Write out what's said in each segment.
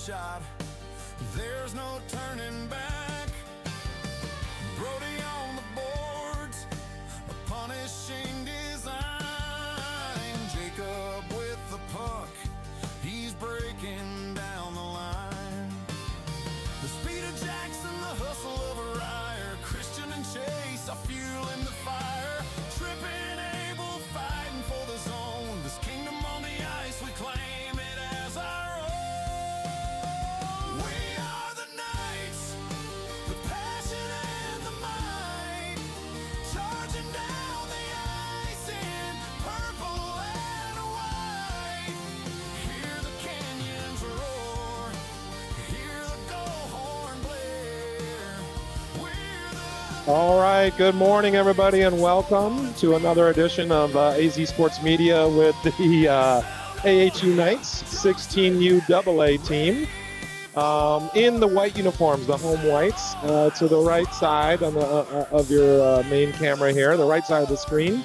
shot. There's no turning back. Brody on the boards, a punishing design. Jacob with the puck, he's breaking down the line. The speed of Jackson, the hustle of a Ryer. Christian and Chase are fueling the fire. Tripping, Abel fighting for the zone. This kingdom on the ice, we claim it as our own. We are the Knights, the passion and the might. Charging down the ice in purple and white. Hear the canyons roar, hear the goal horn blare. We're the All right, good morning, everybody, and welcome to another edition of AZ Sports Media with the AHU Knights 16U AA team in the white uniforms, the home whites, to the right side on the, of your main camera here, the right side of the screen,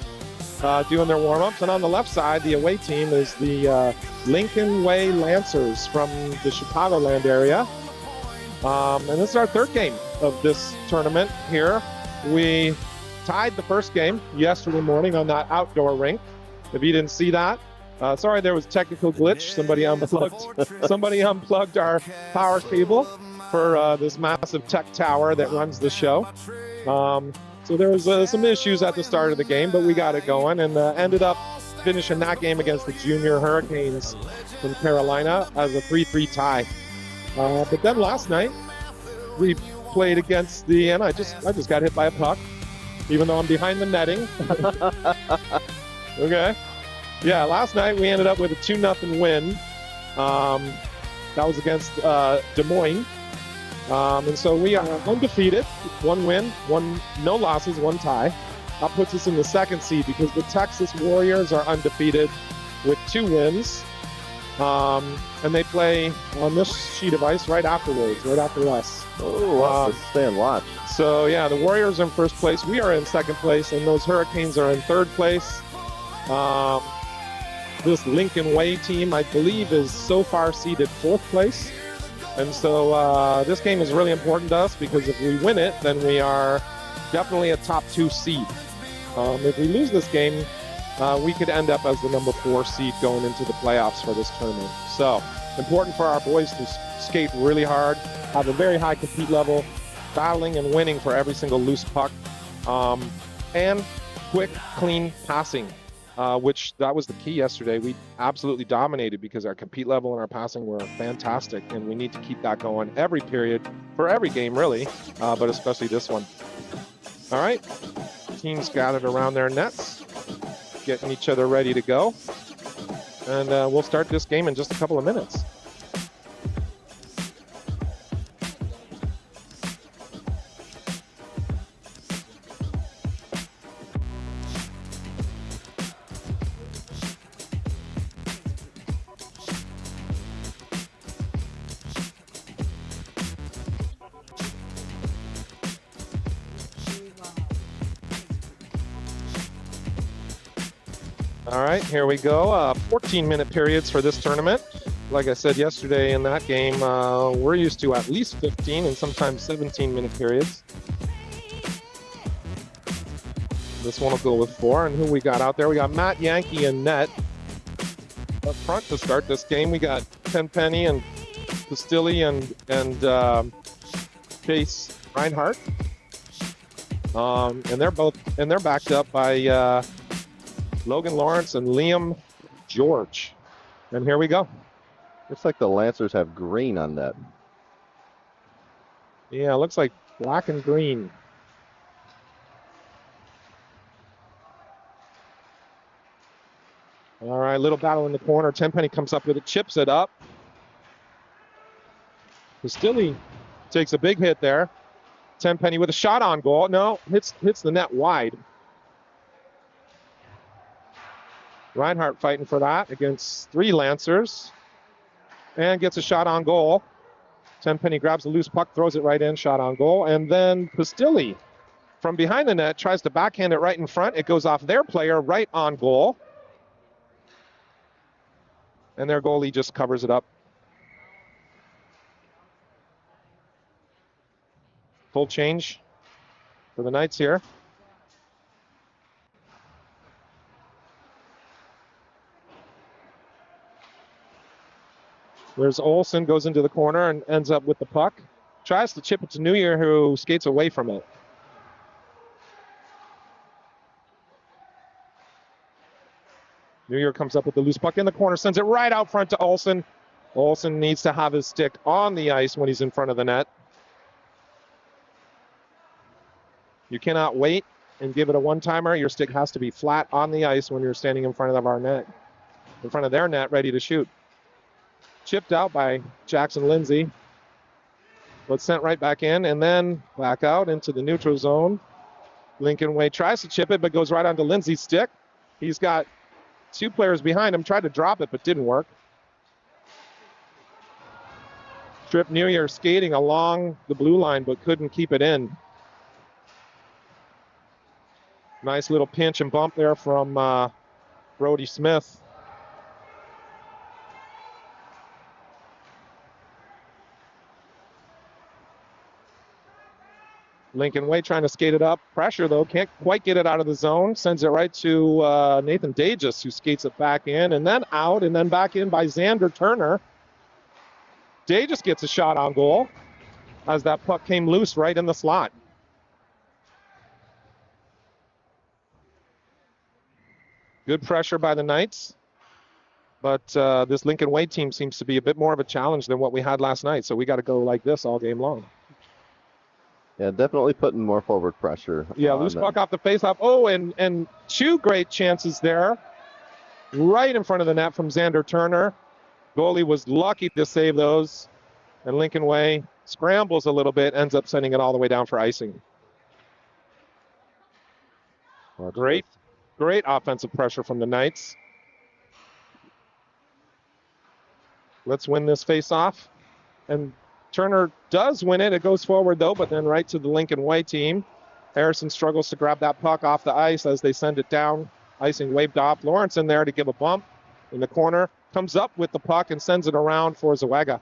doing their warm-ups. And on the left side, the away team is the Lincoln Way Lancers from the Chicagoland area. And this is our third game of this tournament here. We tied the first game yesterday morning on that outdoor rink. If you didn't see that, sorry, there was technical glitch. Somebody unplugged our power cable for this massive tech tower that runs the show. So there was some issues at the start of the game, but we got it going and ended up finishing that game against the Junior Hurricanes from Carolina as a 3-3 tie. But then last night we played against and I just got hit by a puck, even though I'm behind the netting. Okay. Yeah, last night we ended up with a 2-0 win. That was against Des Moines. And so we are undefeated, 1 win, no losses, 1 tie. That puts us in the 2nd seed because the Texas Warriors are undefeated with 2 wins. And they play on this sheet of ice right afterwards, right after us. Oh, stay and watch. So, yeah, the Warriors are in 1st place. We are in 2nd place, and those Hurricanes are in 3rd place. This Lincoln Way team, I believe, is so far seeded 4th place. And so this game is really important to us because if we win it, then we are definitely a top 2 seed. If we lose this game, we could end up as the number 4 seed going into the playoffs for this tournament. So important for our boys to skate really hard, have a very high compete level, battling and winning for every single loose puck, and quick, clean passing, which that was the key yesterday. We absolutely dominated because our compete level and our passing were fantastic, and we need to keep that going every period for every game, really, but especially this one. All right, teams gathered around their nets, getting each other ready to go. And we'll start this game in just a couple of minutes. All right, here we go. 14-minute periods for this tournament. Like I said yesterday in that game, we're used to at least 15 and sometimes 17-minute periods. This one will go with 4. And who we got out there? We got Matt Yankee in net. Up front to start this game, we got Tenpenny and Castilli and Chase Reinhardt. And they're backed up by Logan Lawrence and Liam George. And here we go. Looks like the Lancers have green on that. Yeah, it looks like black and green. All right, little battle in the corner. Tenpenny comes up with it, chips it up. Castilli takes a big hit there. Tenpenny with a shot on goal. No, hits the net wide. Reinhardt fighting for that against 3 Lancers and gets a shot on goal. Tenpenny grabs the loose puck, throws it right in, shot on goal. And then Pastilli from behind the net tries to backhand it right in front. It goes off their player right on goal. And their goalie just covers it up. Full change for the Knights here. There's Olsen, goes into the corner and ends up with the puck. Tries to chip it to New Year, who skates away from it. New Year comes up with the loose puck in the corner, sends it right out front to Olsen. Olsen needs to have his stick on the ice when he's in front of the net. You cannot wait and give it a one-timer. Your stick has to be flat on the ice when you're standing in front of our net, in front of their net, ready to shoot. Chipped out by Jackson Lindsay, but sent right back in and then back out into the neutral zone. Lincoln Way tries to chip it, but goes right onto Lindsay's stick. He's got two players behind him, tried to drop it, but didn't work. Strip New Year skating along the blue line, but couldn't keep it in. Nice little pinch and bump there from Brody Smith. Lincoln Way trying to skate it up. Pressure, though. Can't quite get it out of the zone. Sends it right to Nathan Dages, who skates it back in and then out and then back in by Xander Turner. Dages gets a shot on goal as that puck came loose right in the slot. Good pressure by the Knights. But this Lincoln Way team seems to be a bit more of a challenge than what we had last night. So we got to go like this all game long. Yeah, definitely putting more forward pressure. Yeah, loose puck off the faceoff. Oh, and two great chances there. Right in front of the net from Xander Turner. Goalie was lucky to save those. And Lincoln Way scrambles a little bit, ends up sending it all the way down for icing. Great offensive pressure from the Knights. Let's win this faceoff. And Turner does win it. It goes forward, though, but then right to the Lincoln Way team. Harrison struggles to grab that puck off the ice as they send it down. Icing waved off. Lawrence in there to give a bump in the corner. Comes up with the puck and sends it around for Zawaga,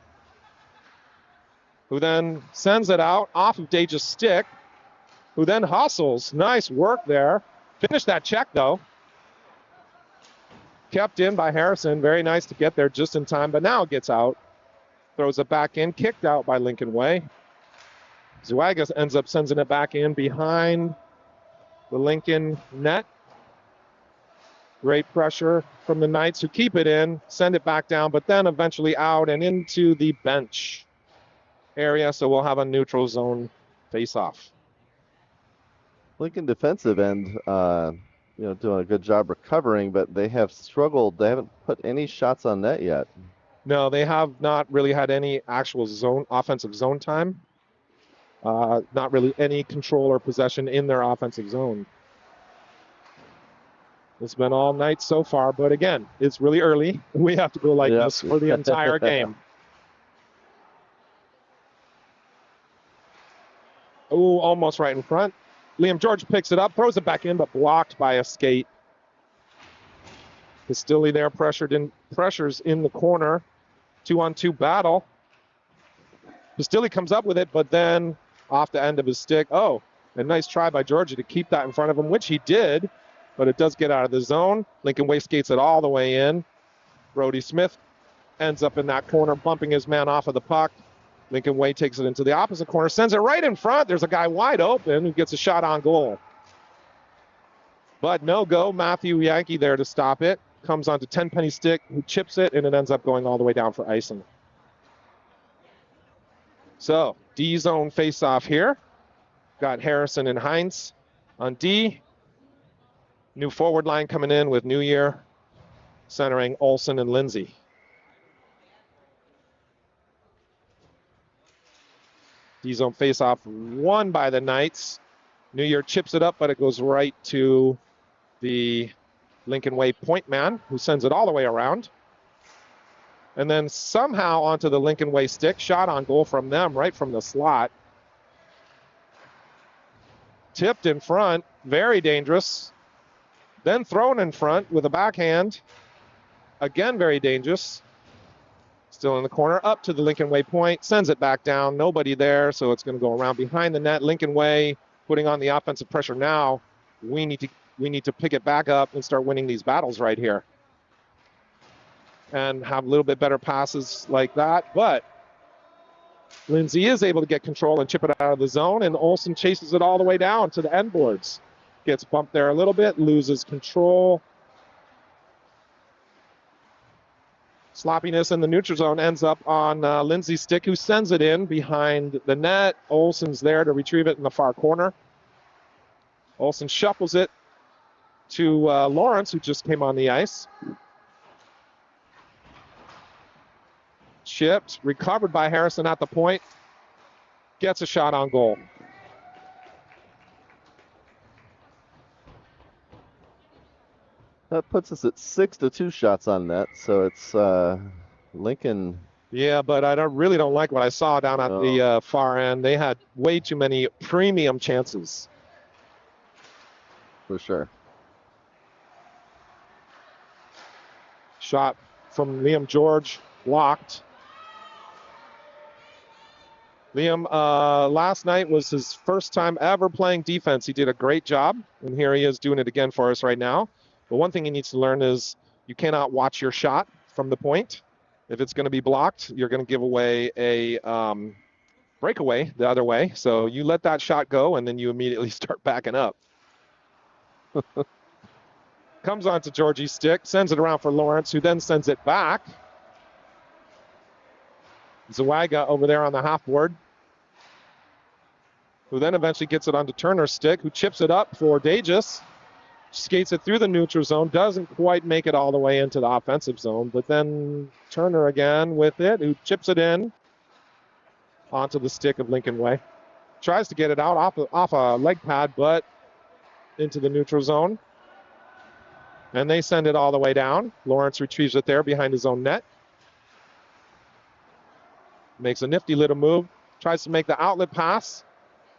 who then sends it out off of Dage's stick, who then hustles. Nice work there. Finished that check, though. Kept in by Harrison. Very nice to get there just in time, but now it gets out. Throws it back in, kicked out by Lincoln Way. Zawaga ends up sending it back in behind the Lincoln net. Great pressure from the Knights, who keep it in, send it back down, but then eventually out and into the bench area. So we'll have a neutral zone face-off. Lincoln defensive end, doing a good job recovering, but they have struggled. They haven't put any shots on net yet. No, they have not really had any actual offensive zone time. Not really any control or possession in their offensive zone. It's been all night so far, but again, it's really early. We have to go like this for the entire game. Oh, almost right in front. Liam George picks it up, throws it back in, but blocked by a skate. Castilli there pressures in the corner. 2-on-2 battle. Castilli comes up with it, but then off the end of his stick. Oh, a nice try by Georgia to keep that in front of him, which he did, but it does get out of the zone. Lincoln Way skates it all the way in. Brody Smith ends up in that corner, bumping his man off of the puck. Lincoln Way takes it into the opposite corner, sends it right in front. There's a guy wide open who gets a shot on goal. But no go. Matthew Yankee there to stop it. Comes onto Tenpenny stick, who chips it, and it ends up going all the way down for icing. So, D-zone face-off here. Got Harrison and Heinz on D. New forward line coming in with New Year, centering Olsen and Lindsay. D-zone face-off won by the Knights. New Year chips it up, but it goes right to the Lincoln Way point man, who sends it all the way around. And then somehow onto the Lincoln Way stick. Shot on goal from them, right from the slot. Tipped in front, very dangerous. Then thrown in front with a backhand. Again, very dangerous. Still in the corner, up to the Lincoln Way point, sends it back down. Nobody there, so it's going to go around behind the net. Lincoln Way putting on the offensive pressure now. We need to pick it back up and start winning these battles right here. And have a little bit better passes like that. But Lindsay is able to get control and chip it out of the zone, and Olsen chases it all the way down to the end boards. Gets bumped there a little bit, loses control. Sloppiness in the neutral zone ends up on Lindsay's stick, who sends it in behind the net. Olsen's there to retrieve it in the far corner. Olsen shuffles it to Lawrence, who just came on the ice. Chipped, recovered by Harrison at the point. Gets a shot on goal. That puts us at 6-2 shots on net, so it's Lincoln. Yeah, but I really don't like what I saw down at the far end. They had way too many premium chances. For sure. Shot from Liam George, blocked. Liam, last night was his first time ever playing defense. He did a great job, and here he is doing it again for us right now. But one thing he needs to learn is you cannot watch your shot from the point. If it's going to be blocked, you're going to give away a breakaway the other way. So you let that shot go, and then you immediately start backing up. Comes onto Georgie's stick, sends it around for Lawrence, who then sends it back. Zawaga over there on the half board, who then eventually gets it onto Turner's stick, who chips it up for Dages. Skates it through the neutral zone, doesn't quite make it all the way into the offensive zone, but then Turner again with it, who chips it in onto the stick of Lincoln Way. Tries to get it out off a leg pad, but into the neutral zone. And they send it all the way down. Lawrence retrieves it there behind his own net. Makes a nifty little move. Tries to make the outlet pass.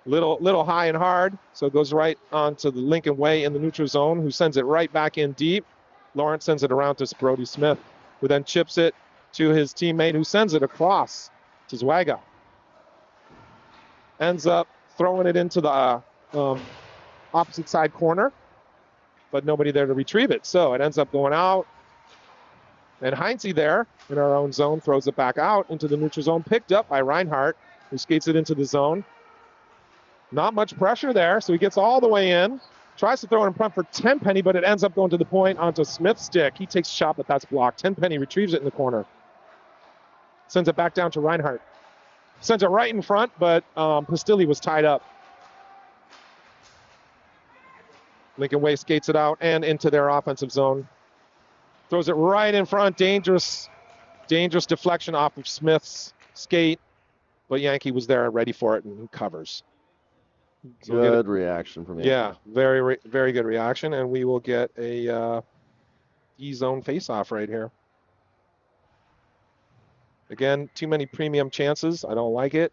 Little high and hard. So it goes right onto the Lincoln Way in the neutral zone, who sends it right back in deep. Lawrence sends it around to Brody Smith, who then chips it to his teammate, who sends it across to Zwaga. Ends up throwing it into the opposite side corner, but nobody there to retrieve it. So it ends up going out. And Heinze there in our own zone throws it back out into the neutral zone, picked up by Reinhardt, who skates it into the zone. Not much pressure there, so he gets all the way in. Tries to throw it in front for Tenpenny, but it ends up going to the point onto Smith's stick. He takes a shot, but that's blocked. Tenpenny retrieves it in the corner. Sends it back down to Reinhardt. Sends it right in front, but Pastilli was tied up. Lincoln Way skates it out and into their offensive zone. Throws it right in front. Dangerous deflection off of Smith's skate. But Yankee was there ready for it and covers. So good reaction from Yankee. Yeah, very good reaction. And we will get a E-zone face-off right here. Again, too many premium chances. I don't like it.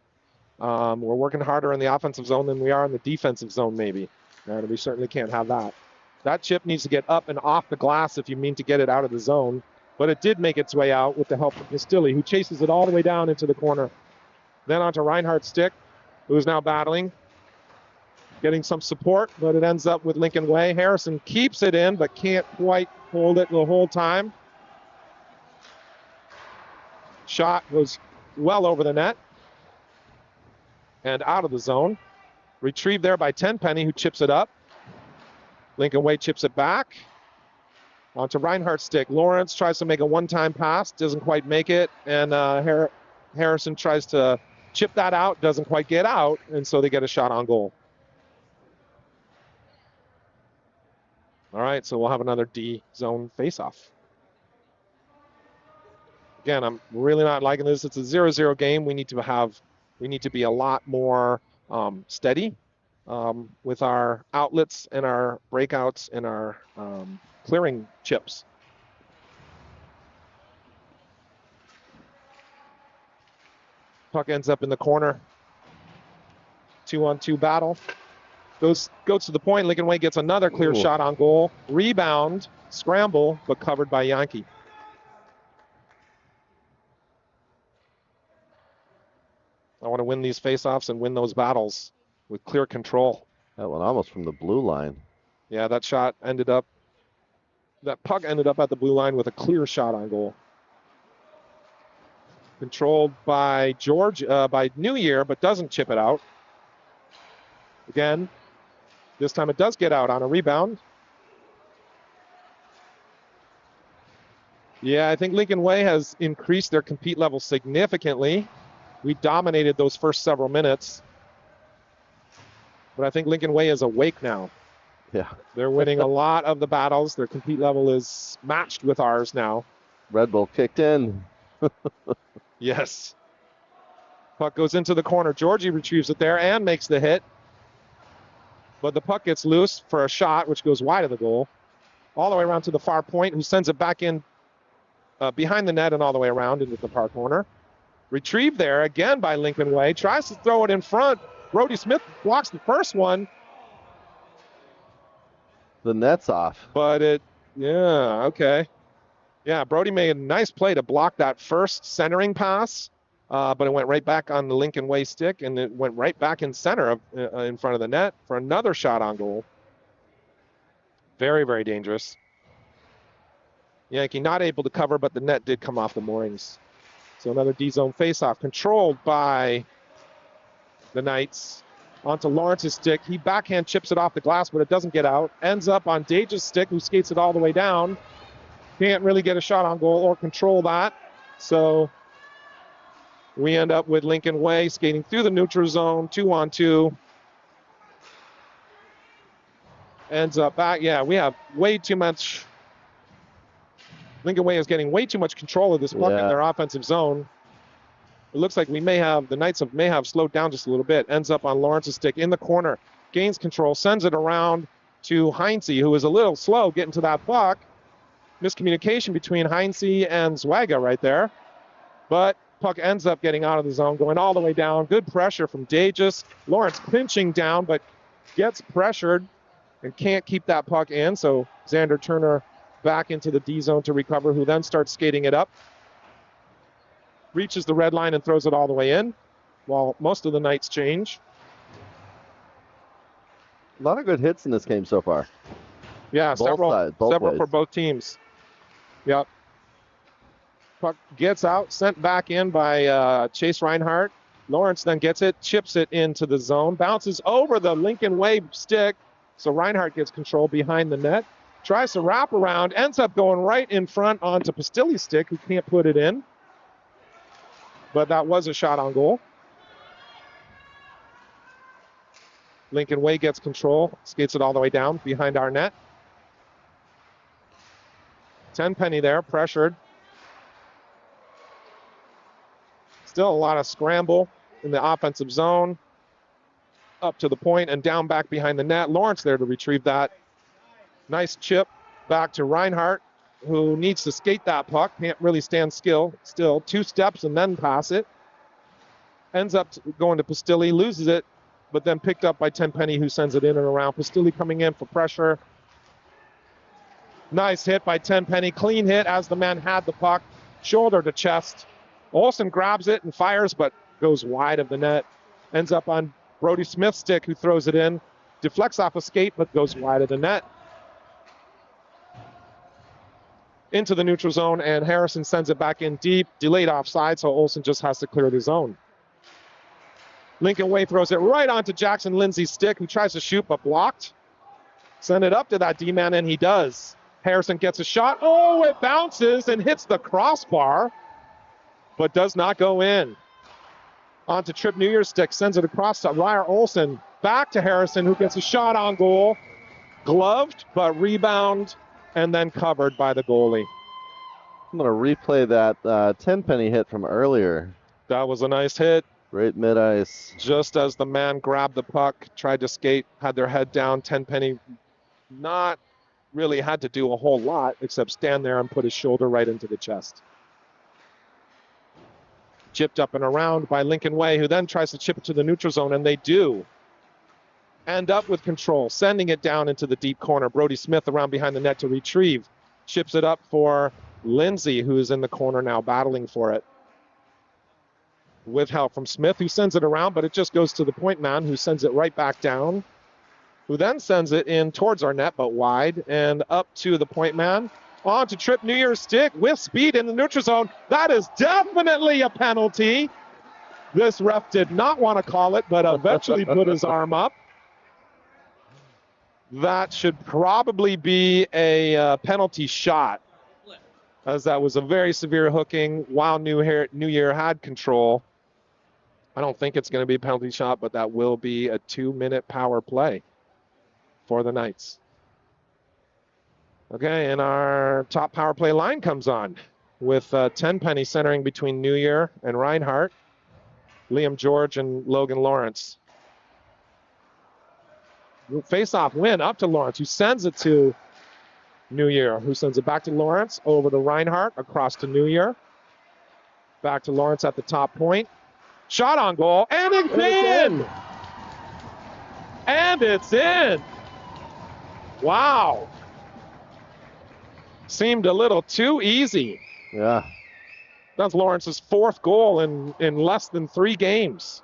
We're working harder in the offensive zone than we are in the defensive zone maybe. And we certainly can't have that. That chip needs to get up and off the glass if you mean to get it out of the zone. But it did make its way out with the help of Pastilli, who chases it all the way down into the corner. Then onto Reinhardt's stick, who is now battling. Getting some support, but it ends up with Lincoln Way. Harrison keeps it in, but can't quite hold it the whole time. Shot goes well over the net and out of the zone. Retrieved there by Tenpenny, who chips it up. Lincoln Way chips it back. Onto Reinhardt's stick. Lawrence tries to make a one-time pass, doesn't quite make it, and Harrison tries to chip that out, doesn't quite get out, and so they get a shot on goal. All right, so we'll have another D-zone face-off. Again, I'm really not liking this. It's a 0-0 game. We need to be a lot more steady with our outlets and our breakouts and our clearing chips. Puck ends up in the corner. 2-on-2 battle. Goes to the point. Lincoln Way gets another clear shot on goal. Rebound, scramble, but covered by Yankee. I want to win these faceoffs and win those battles with clear control. That one almost from the blue line. Yeah, that puck ended up at the blue line with a clear shot on goal. Controlled by by New Year, but doesn't chip it out. Again, this time it does get out on a rebound. Yeah, I think Lincoln Way has increased their compete level significantly. We dominated those first several minutes. But I think Lincoln Way is awake now. Yeah. They're winning a lot of the battles. Their compete level is matched with ours now. Red Bull kicked in. Yes. Puck goes into the corner. Georgie retrieves it there and makes the hit. But the puck gets loose for a shot, which goes wide of the goal. All the way around to the far point, who sends it back in behind the net and all the way around into the far corner. Retrieved there again by Lincoln Way. Tries to throw it in front. Brody Smith blocks the first one. The net's off. But okay. Yeah, Brody made a nice play to block that first centering pass, but it went right back on the Lincoln Way stick, and it went right back in center in front of the net for another shot on goal. Very, very dangerous. Yankee not able to cover, but the net did come off the moorings. So another D-zone faceoff controlled by the Knights. Onto Lawrence's stick. He backhand chips it off the glass, but it doesn't get out. Ends up on Dage's stick, who skates it all the way down. Can't really get a shot on goal or control that. So we end up with Lincoln Way skating through the neutral zone, 2-on-2. Ends up back. Yeah, we have way too much. Lincoln Way is getting way too much control of this puck in their offensive zone. It looks like the Knights may have slowed down just a little bit. Ends up on Lawrence's stick in the corner. Gains control, sends it around to Heinze, who is a little slow getting to that puck. Miscommunication between Heinze and Zwaga right there. But puck ends up getting out of the zone, going all the way down. Good pressure from Dages. Lawrence pinching down, but gets pressured and can't keep that puck in. So Xander Turner back into the D zone to recover, who then starts skating it up. Reaches the red line and throws it all the way in, while most of the Knights change. A lot of good hits in this game so far. Yeah, several ways. for both teams. Yep. Puck gets out, sent back in by Chase Reinhardt. Lawrence then gets it, chips it into the zone, bounces over the Lincoln Way stick, so Reinhardt gets control behind the net. Tries to wrap around, ends up going right in front onto Pastilli's stick, who can't put it in. But that was a shot on goal. Lincoln Way gets control, skates it all the way down behind our net. Tenpenny there, pressured. Still a lot of scramble in the offensive zone. Up to the point and down back behind the net. Lawrence there to retrieve that. Nice chip back to Reinhardt, who needs to skate that puck. Can't really stand still. 2 steps and then pass it. Ends up going to Pastilli, loses it, but then picked up by Tenpenny, who sends it in and around. Pastilli coming in for pressure. Nice hit by Tenpenny. Clean hit as the man had the puck. Shoulder to chest. Olsen grabs it and fires, but goes wide of the net. Ends up on Brody Smith's stick, who throws it in. Deflects off a skate, but goes wide of the net. Into the neutral zone, and Harrison sends it back in deep. Delayed offside, so Olsen just has to clear the zone. Lincoln Way throws it right onto Jackson Lindsay's stick, who tries to shoot, but blocked. Send it up to that D-man, and he does. Harrison gets a shot. Oh, it bounces and hits the crossbar, but does not go in. Onto Trip New Year's stick, sends it across to Ryer Olsen. Back to Harrison, who gets a shot on goal. Gloved, but rebound, and then covered by the goalie. I'm going to replay that Tenpenny hit from earlier. That was a nice hit. Great mid-ice. Just as the man grabbed the puck, tried to skate, had their head down. Tenpenny not really had to do a whole lot except stand there and put his shoulder right into the chest. Chipped up and around by Lincoln Way, who then tries to chip it to the neutral zone, and they do. End up with control, sending it down into the deep corner. Brody Smith around behind the net to retrieve. Chips it up for Lindsay, who is in the corner now battling for it. with help from Smith, who sends it around, but it just goes to the point man, who sends it right back down, who then sends it in towards our net, but wide, and up to the point man. On to trip New Year's stick with speed in the neutral zone. That is definitely a penalty. This ref did not want to call it, but eventually put his arm up. That should probably be a penalty shot, as that was a very severe hooking while New Year had control. I don't think it's going to be a penalty shot, but that will be a 2-minute power play for the Knights. Okay, and our top power play line comes on with Tenpenny centering between New Year and Reinhardt, Liam George and Logan Lawrence. Face-off win up to Lawrence, who sends it to New Year, who sends it back to Lawrence, over to Reinhardt, across to New Year. Back to Lawrence at the top point. Shot on goal, and it's in! And it's in! Wow. Seemed a little too easy. Yeah. That's Lawrence's 4th goal in less than 3 games.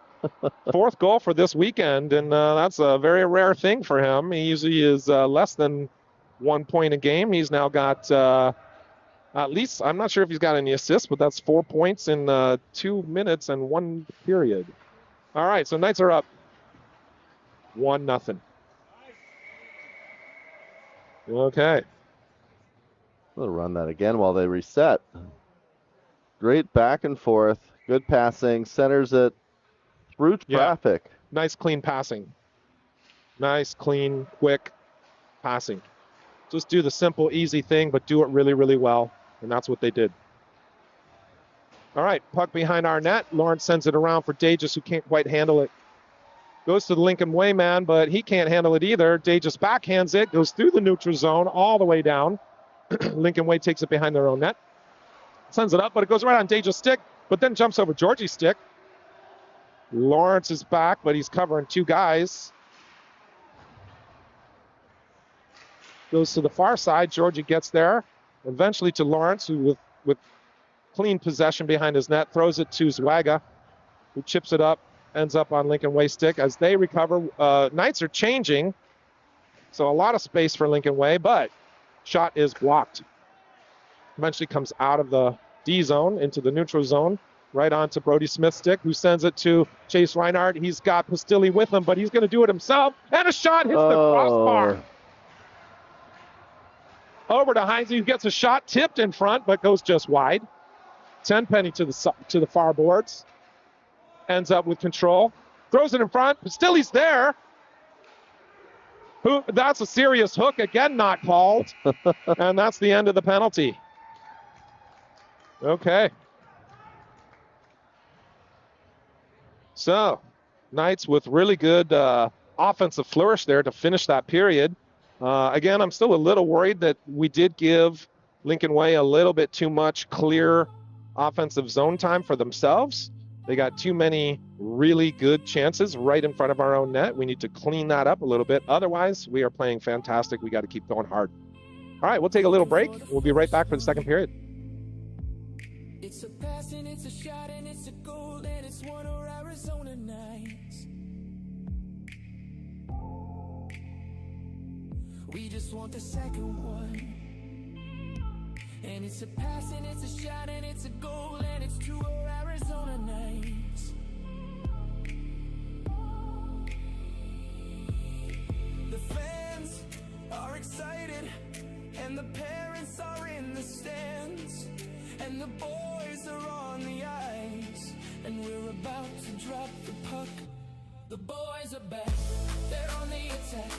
4th goal for this weekend, and that's a very rare thing for him. He usually is less than 1 point a game. He's now got at least, I'm not sure if he's got any assists, but that's 4 points in 2 minutes and 1 period. All right, so Knights are up 1-0. Okay. We'll run that again while they reset. Great back and forth. Good passing. Centers it through traffic. Yeah. Nice, clean passing. Nice, clean, quick passing. Just do the simple, easy thing, but do it really, really well. And that's what they did. All right, puck behind our net. Lawrence sends it around for Dages, who can't quite handle it. Goes to the Lincoln Way man, but he can't handle it either. Dages backhands it, goes through the neutral zone all the way down. Lincoln Way takes it behind their own net. Sends it up, but it goes right on Dages' stick, but then jumps over Georgie's stick. Lawrence is back, but he's covering 2 guys. Goes to the far side. Georgie gets there. Eventually to Lawrence, who with clean possession behind his net, throws it to Zwaga, who chips it up, ends up on Lincoln Way stick. As they recover, Knights are changing, so a lot of space for Lincoln Way, but shot is blocked. Eventually comes out of the D zone into the neutral zone, right onto Brody Smith's stick, who sends it to Chase Reinhardt. He's got Pastilli with him, but he's going to do it himself, and a shot hits the crossbar. Over to Heinze, who gets a shot tipped in front, but goes just wide. Tenpenny to the far boards. Ends up with control. Throws it in front. Pastilli's there. That's a serious hook. Again, not called. And that's the end of the penalty. Okay. So, Knights with really good offensive flourish there to finish that period. Again, I'm still a little worried that we did give Lincoln Way a little bit too much clear offensive zone time for themselves. They got too many really good chances right in front of our own net. We need to clean that up a little bit. Otherwise, we are playing fantastic. We got to keep going hard. All right, we'll take a little break. We'll be right back for the second period. It's a pass and it's a shot and it's a goal and it's one of Arizona Nights. We just want the second one. And it's a pass and it's a shot and it's a goal and it's 2 Arizona Nights. The fans are excited and the parents are in the stands and the boys are on the ice and we're about to drop the puck. The boys are back, they're on the attack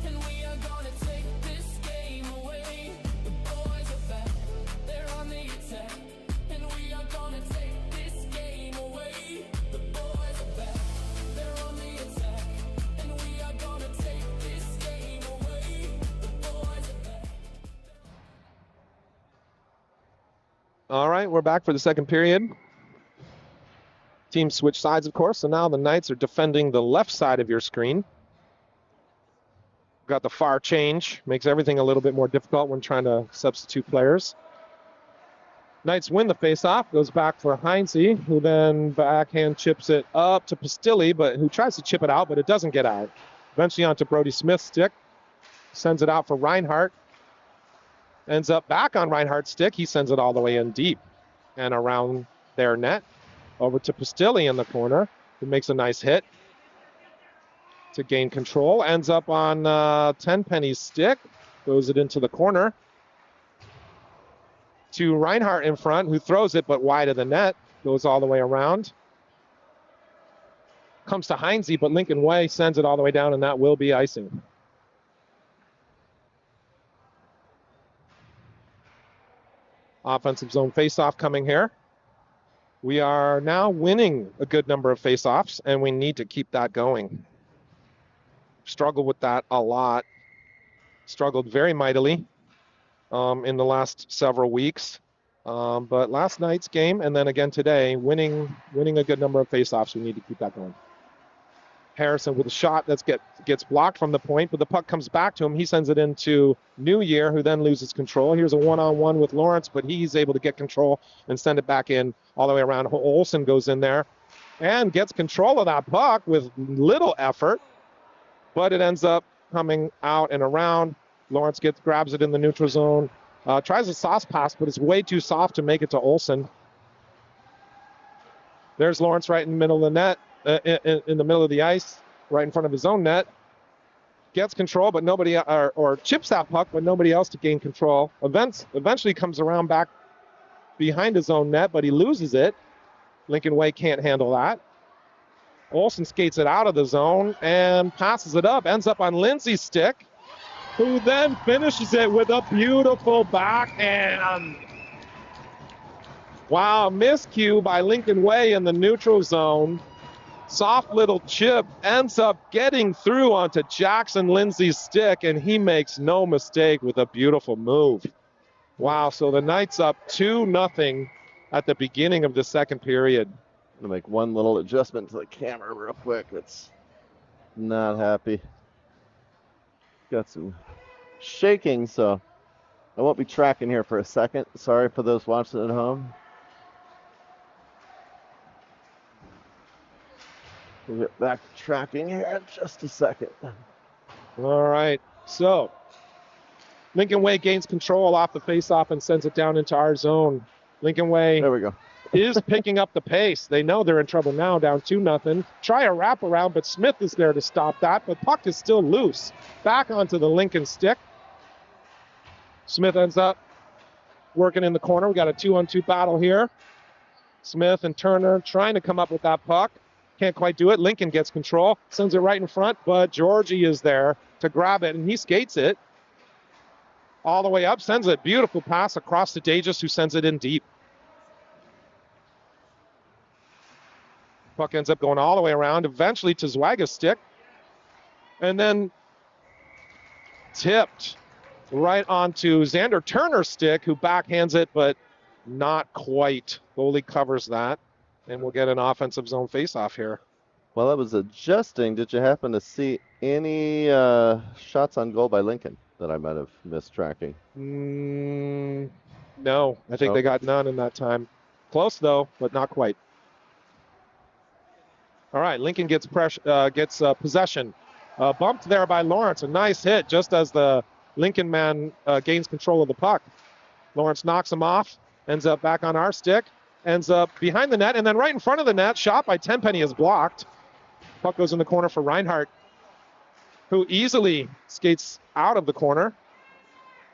and we are gonna take this game away. The boys are back, they're on the attack and we are gonna take this game away. The boys are back, they're on the attack and we are gonna take this game away. The boys are back. All right, we're back for the second period. Teams switch sides, of course, so now the Knights are defending the left side of your screen. Got the far change, makes everything a little bit more difficult when trying to substitute players. Knights win the face-off. Goes back for Heinze, who then backhand chips it up to Pastilli, but who tries to chip it out, but it doesn't get out. Eventually onto Brody Smith's stick. Sends it out for Reinhardt. Ends up back on Reinhardt's stick. He sends it all the way in deep and around their net. Over to Pastilli in the corner, who makes a nice hit to gain control. Ends up on Tenpenny's stick. Throws it into the corner. To Reinhardt in front, who throws it but wide of the net. Goes all the way around. Comes to Heinze, but Lincoln Way sends it all the way down, and that will be icing. Offensive zone faceoff coming here. We are now winning a good number of faceoffs, and we need to keep that going. Struggled with that a lot. Struggled very mightily in the last several weeks. But last night's game, and then again today, winning a good number of faceoffs. We need to keep that going. Harrison with a shot that gets blocked from the point, but the puck comes back to him. He sends it into New Year, who then loses control. Here's a one-on-one with Lawrence, but he's able to get control and send it back in all the way around. Olsen goes in there and gets control of that puck with little effort, but it ends up coming out and around. Lawrence grabs it in the neutral zone, tries a sauce pass, but it's way too soft to make it to Olsen. There's Lawrence right in the middle of the net. In the middle of the ice, right in front of his own net. Gets control, but nobody, or chips that puck, but nobody else to gain control. Eventually comes around back behind his own net, but he loses it. Lincoln Way can't handle that. Olsen skates it out of the zone and passes it up. Ends up on Lindsay's stick, who then finishes it with a beautiful backhand. Wow, miscue by Lincoln Way in the neutral zone. Soft little chip ends up getting through onto Jackson Lindsay's stick, and he makes no mistake with a beautiful move. Wow, so the Knights up 2-0 at the beginning of the second period. I'm going to make one little adjustment to the camera real quick. It's not happy. Got some shaking, so I won't be tracking here for a second. Sorry for those watching at home. We'll get back to tracking here in just a second. All right, so Lincoln Way gains control off the faceoff and sends it down into our zone. Lincoln Way There we go. is picking up the pace. They know they're in trouble now, down 2-0. Try a wraparound, but Smith is there to stop that, but puck is still loose. Back onto the Lincoln stick. Smith ends up working in the corner. We got a 2-on-2 battle here. Smith and Turner trying to come up with that puck. Can't quite do it. Lincoln gets control, sends it right in front, but Georgie is there to grab it, and he skates it all the way up, sends a beautiful pass across to Dages, who sends it in deep. Puck ends up going all the way around, eventually to Zwaga's stick, and then tipped right onto Xander Turner's stick, who backhands it, but not quite. Goalie covers that. And we'll get an offensive zone faceoff here. While I was adjusting, did you happen to see any shots on goal by Lincoln that I might have missed tracking? No, I think they got none in that time. Close though, but not quite. All right, Lincoln gets possession. Bumped there by Lawrence. A nice hit just as the Lincoln man gains control of the puck. Lawrence knocks him off, ends up back on our stick. Ends up behind the net, and then right in front of the net, shot by Tenpenny is blocked. Puck goes in the corner for Reinhardt, who easily skates out of the corner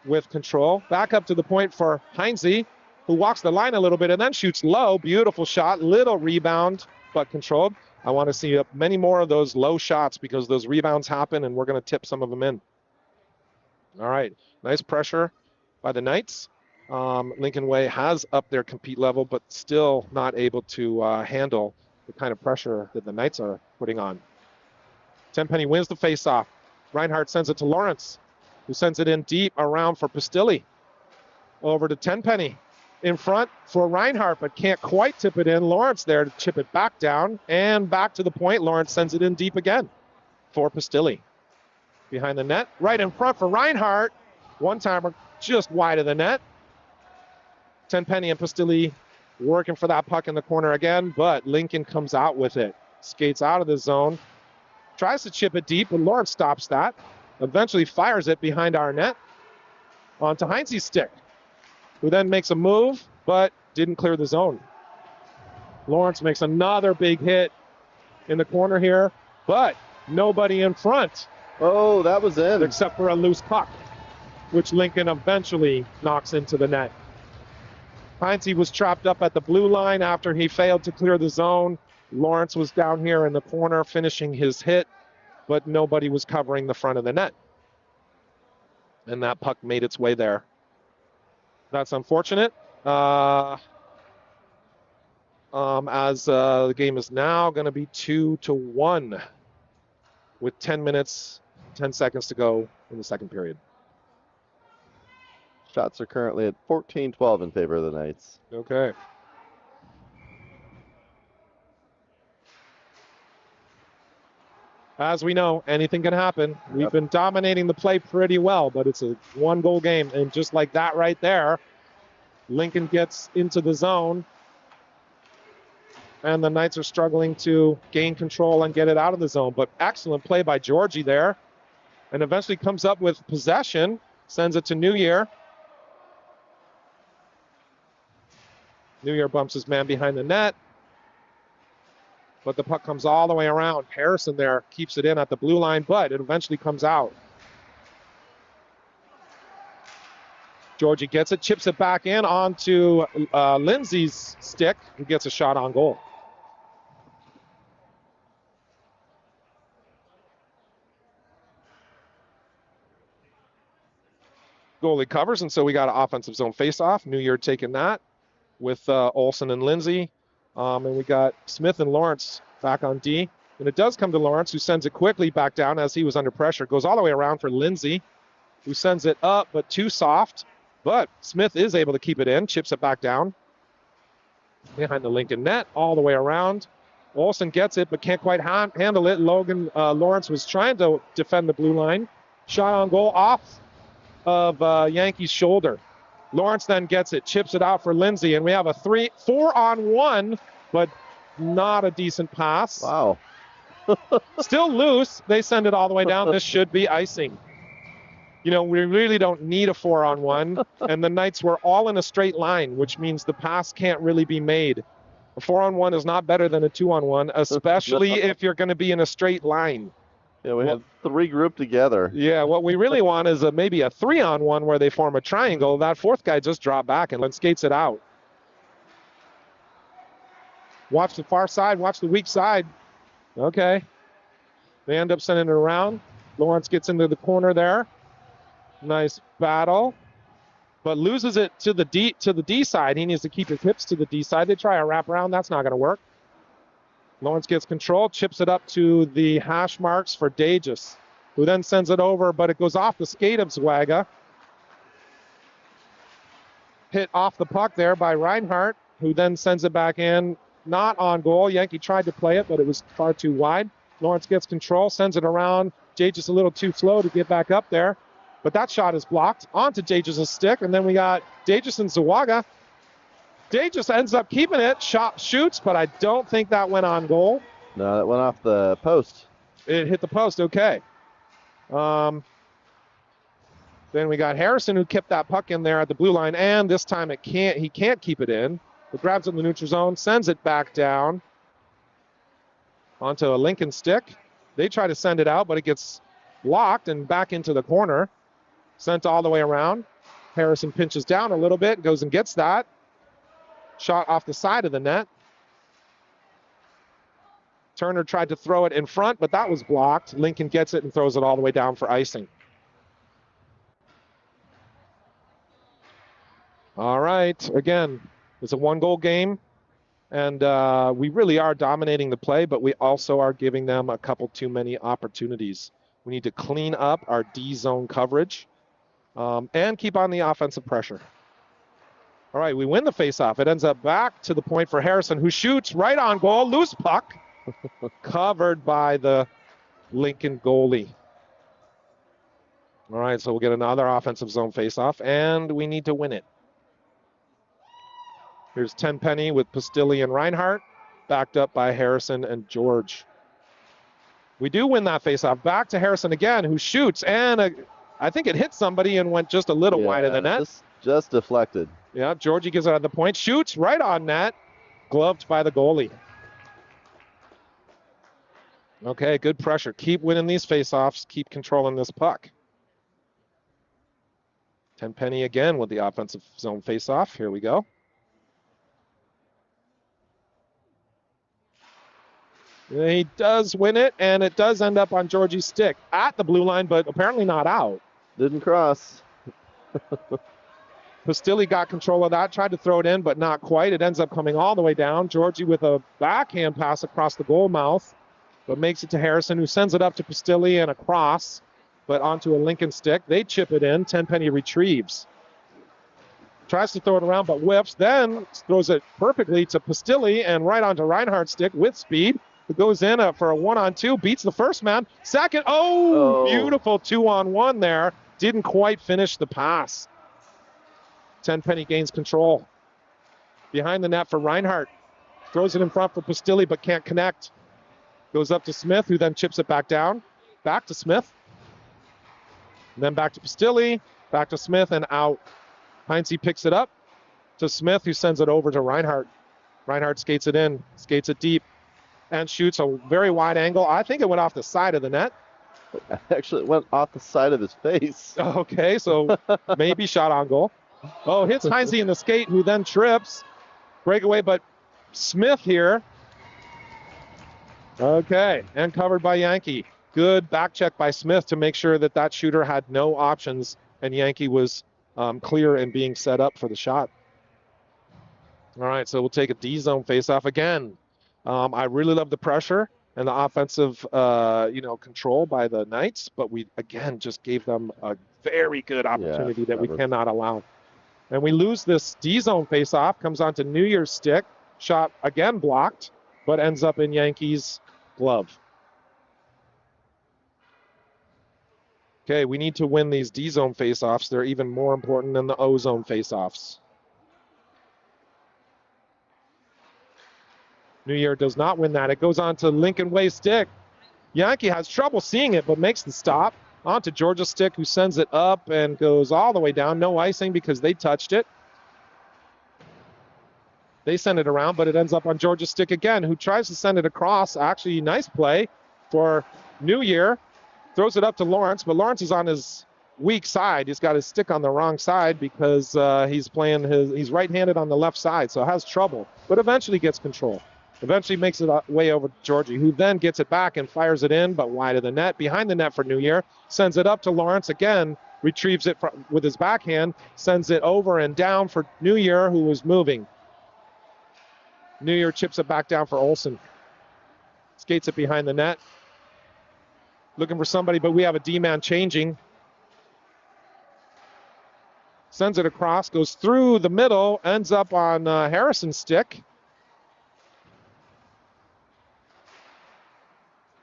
with control. Back up to the point for Heinze, who walks the line a little bit and then shoots low. Beautiful shot, little rebound, but controlled. I want to see many more of those low shots because those rebounds happen, and we're going to tip some of them in. All right, nice pressure by the Knights. Lincoln Way has up their compete level, but still not able to handle the kind of pressure that the Knights are putting on. Tenpenny wins the faceoff. Reinhardt sends it to Lawrence, who sends it in deep around for Pastilli. Over to Tenpenny in front for Reinhardt, but can't quite tip it in. Lawrence there to chip it back down and back to the point. Lawrence sends it in deep again for Pastilli. Behind the net, right in front for Reinhardt. One-timer just wide of the net. Tenpenny and Pastilli working for that puck in the corner again, but Lincoln comes out with it. Skates out of the zone. Tries to chip it deep, but Lawrence stops that. Eventually fires it behind our net onto Heinze's stick, who then makes a move, but didn't clear the zone. Lawrence makes another big hit in the corner here, but nobody in front. Oh, that was in. Except for a loose puck, which Lincoln eventually knocks into the net. Heinze was trapped up at the blue line after he failed to clear the zone. Lawrence was down here in the corner finishing his hit, but nobody was covering the front of the net. And that puck made its way there. That's unfortunate. As the game is now going to be 2-1 with 10 minutes, 10 seconds to go in the second period. Shots are currently at 14-12 in favor of the Knights. Okay. As we know, anything can happen. We've been dominating the play pretty well, but it's a one-goal game. And just like that right there, Lincoln gets into the zone. And the Knights are struggling to gain control and get it out of the zone. But excellent play by Georgie there. And eventually comes up with possession. Sends it to New Year. New Year bumps his man behind the net. But the puck comes all the way around. Harrison there keeps it in at the blue line, but it eventually comes out. Georgie gets it, chips it back in onto Lindsay's stick, who gets a shot on goal. Goalie covers, and so we got an offensive zone faceoff. New Year taking that with Olsen and Lindsay. And we got Smith and Lawrence back on D. And it does come to Lawrence, who sends it quickly back down as he was under pressure. Goes all the way around for Lindsay, who sends it up, but too soft. But Smith is able to keep it in, chips it back down behind the Lincoln net, all the way around. Olsen gets it, but can't quite handle it. Lawrence was trying to defend the blue line. Shot on goal off of Yankee's shoulder. Lawrence then gets it, chips it out for Lindsay, and we have a 4-on-1, but not a decent pass. Wow. Still loose. They send it all the way down. This should be icing. You know, we really don't need a 4-on-1, and the Knights were all in a straight line, which means the pass can't really be made. A 4-on-1 is not better than a 2-on-1, especially if you're going to be in a straight line. Yeah, we have three grouped together. Yeah, what we really want is maybe a 3-on-1 where they form a triangle. That fourth guy just dropped back and then skates it out. Watch the far side. Watch the weak side. Okay. They end up sending it around. Lawrence gets into the corner there. Nice battle. But loses it to the D side. He needs to keep his hips to the D side. They try a wrap around. That's not going to work. Lawrence gets control, chips it up to the hash marks for Dages, who then sends it over, but it goes off the skate of Zwaga. Hit off the puck there by Reinhardt, who then sends it back in. Not on goal. Yankee tried to play it, but it was far too wide. Lawrence gets control, sends it around. Dages a little too slow to get back up there. But that shot is blocked onto Dages' stick, and then we got Dages and Zwaga. Dages ends up keeping it, shoots, but I don't think that went on goal. No, that went off the post. It hit the post, okay. Then we got Harrison, who kept that puck in there at the blue line, and this time he can't keep it in. It grabs it in the neutral zone, sends it back down onto a Lincoln stick. They try to send it out, but it gets blocked and back into the corner. Sent all the way around. Harrison pinches down a little bit, goes and gets that. Shot off the side of the net. Turner tried to throw it in front, but that was blocked. Lincoln gets it and throws it all the way down for icing. All right, again, it's a one-goal game, and we really are dominating the play, but we also are giving them a couple too many opportunities. We need to clean up our D-zone coverage and keep on the offensive pressure. All right, we win the faceoff. It ends up back to the point for Harrison, who shoots right on goal. Loose puck. Covered by the Lincoln goalie. All right, so we'll get another offensive zone faceoff, and we need to win it. Here's Tenpenny with Pastilli and Reinhardt, backed up by Harrison and George. We do win that faceoff. Back to Harrison again, who shoots, and I think it hit somebody and went just a little wide of the net. Just deflected. Yeah, Georgie gives it at the point, shoots right on net, gloved by the goalie. Okay, good pressure. Keep winning these faceoffs. Keep controlling this puck. Tenpenny again with the offensive zone faceoff. Here we go. He does win it, and it does end up on Georgie's stick at the blue line, but apparently not out. Didn't cross. Pastilli got control of that, tried to throw it in, but not quite. It ends up coming all the way down. Georgie with a backhand pass across the goal mouth, but makes it to Harrison, who sends it up to Pastilli and across, but onto a Lincoln stick. They chip it in. Tenpenny retrieves. Tries to throw it around, but whips, then throws it perfectly to Pastilli and right onto Reinhardt's stick with speed. It goes in for a 1-on-2, beats the first man. Second, beautiful 2-on-1 there. Didn't quite finish the pass. Tenpenny gains control. Behind the net for Reinhardt. Throws it in front for Pastilli, but can't connect. Goes up to Smith, who then chips it back down. Back to Smith. And then back to Pastilli. Back to Smith and out. Heinze picks it up to Smith, who sends it over to Reinhardt. Reinhardt skates it in, skates it deep, and shoots a very wide angle. I think it went off the side of the net. Actually, it went off the side of his face. Okay, so maybe shot on goal. Oh, hits Heinze in the skate, who then trips. Breakaway, but Smith here. Okay, and covered by Yankee. Good back check by Smith to make sure that that shooter had no options, and Yankee was clear and being set up for the shot. All right, so we'll take a D-zone faceoff again. I really love the pressure and the offensive, control by the Knights, but we, again, just gave them a very good opportunity that we cannot allow. And we lose this D-zone faceoff, comes onto New Year's stick, shot again blocked, but ends up in Yankees' glove. Okay, we need to win these D-zone faceoffs. They're even more important than the O-zone faceoffs. New Year does not win that. It goes on to Lincoln Way's stick. Yankee has trouble seeing it, but makes the stop. On to Georgia's stick, who sends it up and goes all the way down. No icing because they touched it. They send it around, but it ends up on Georgia's stick again, who tries to send it across. Actually, nice play for New Year. Throws it up to Lawrence, but Lawrence is on his weak side. He's got his stick on the wrong side because he's right-handed on the left side, so has trouble, but eventually gets control. Eventually makes it way over to Georgie, who then gets it back and fires it in, but wide of the net. Behind the net for New Year. Sends it up to Lawrence again. Retrieves it with his backhand. Sends it over and down for New Year, who was moving. New Year chips it back down for Olsen. Skates it behind the net. Looking for somebody, but we have a D-man changing. Sends it across, goes through the middle, ends up on Harrison's stick.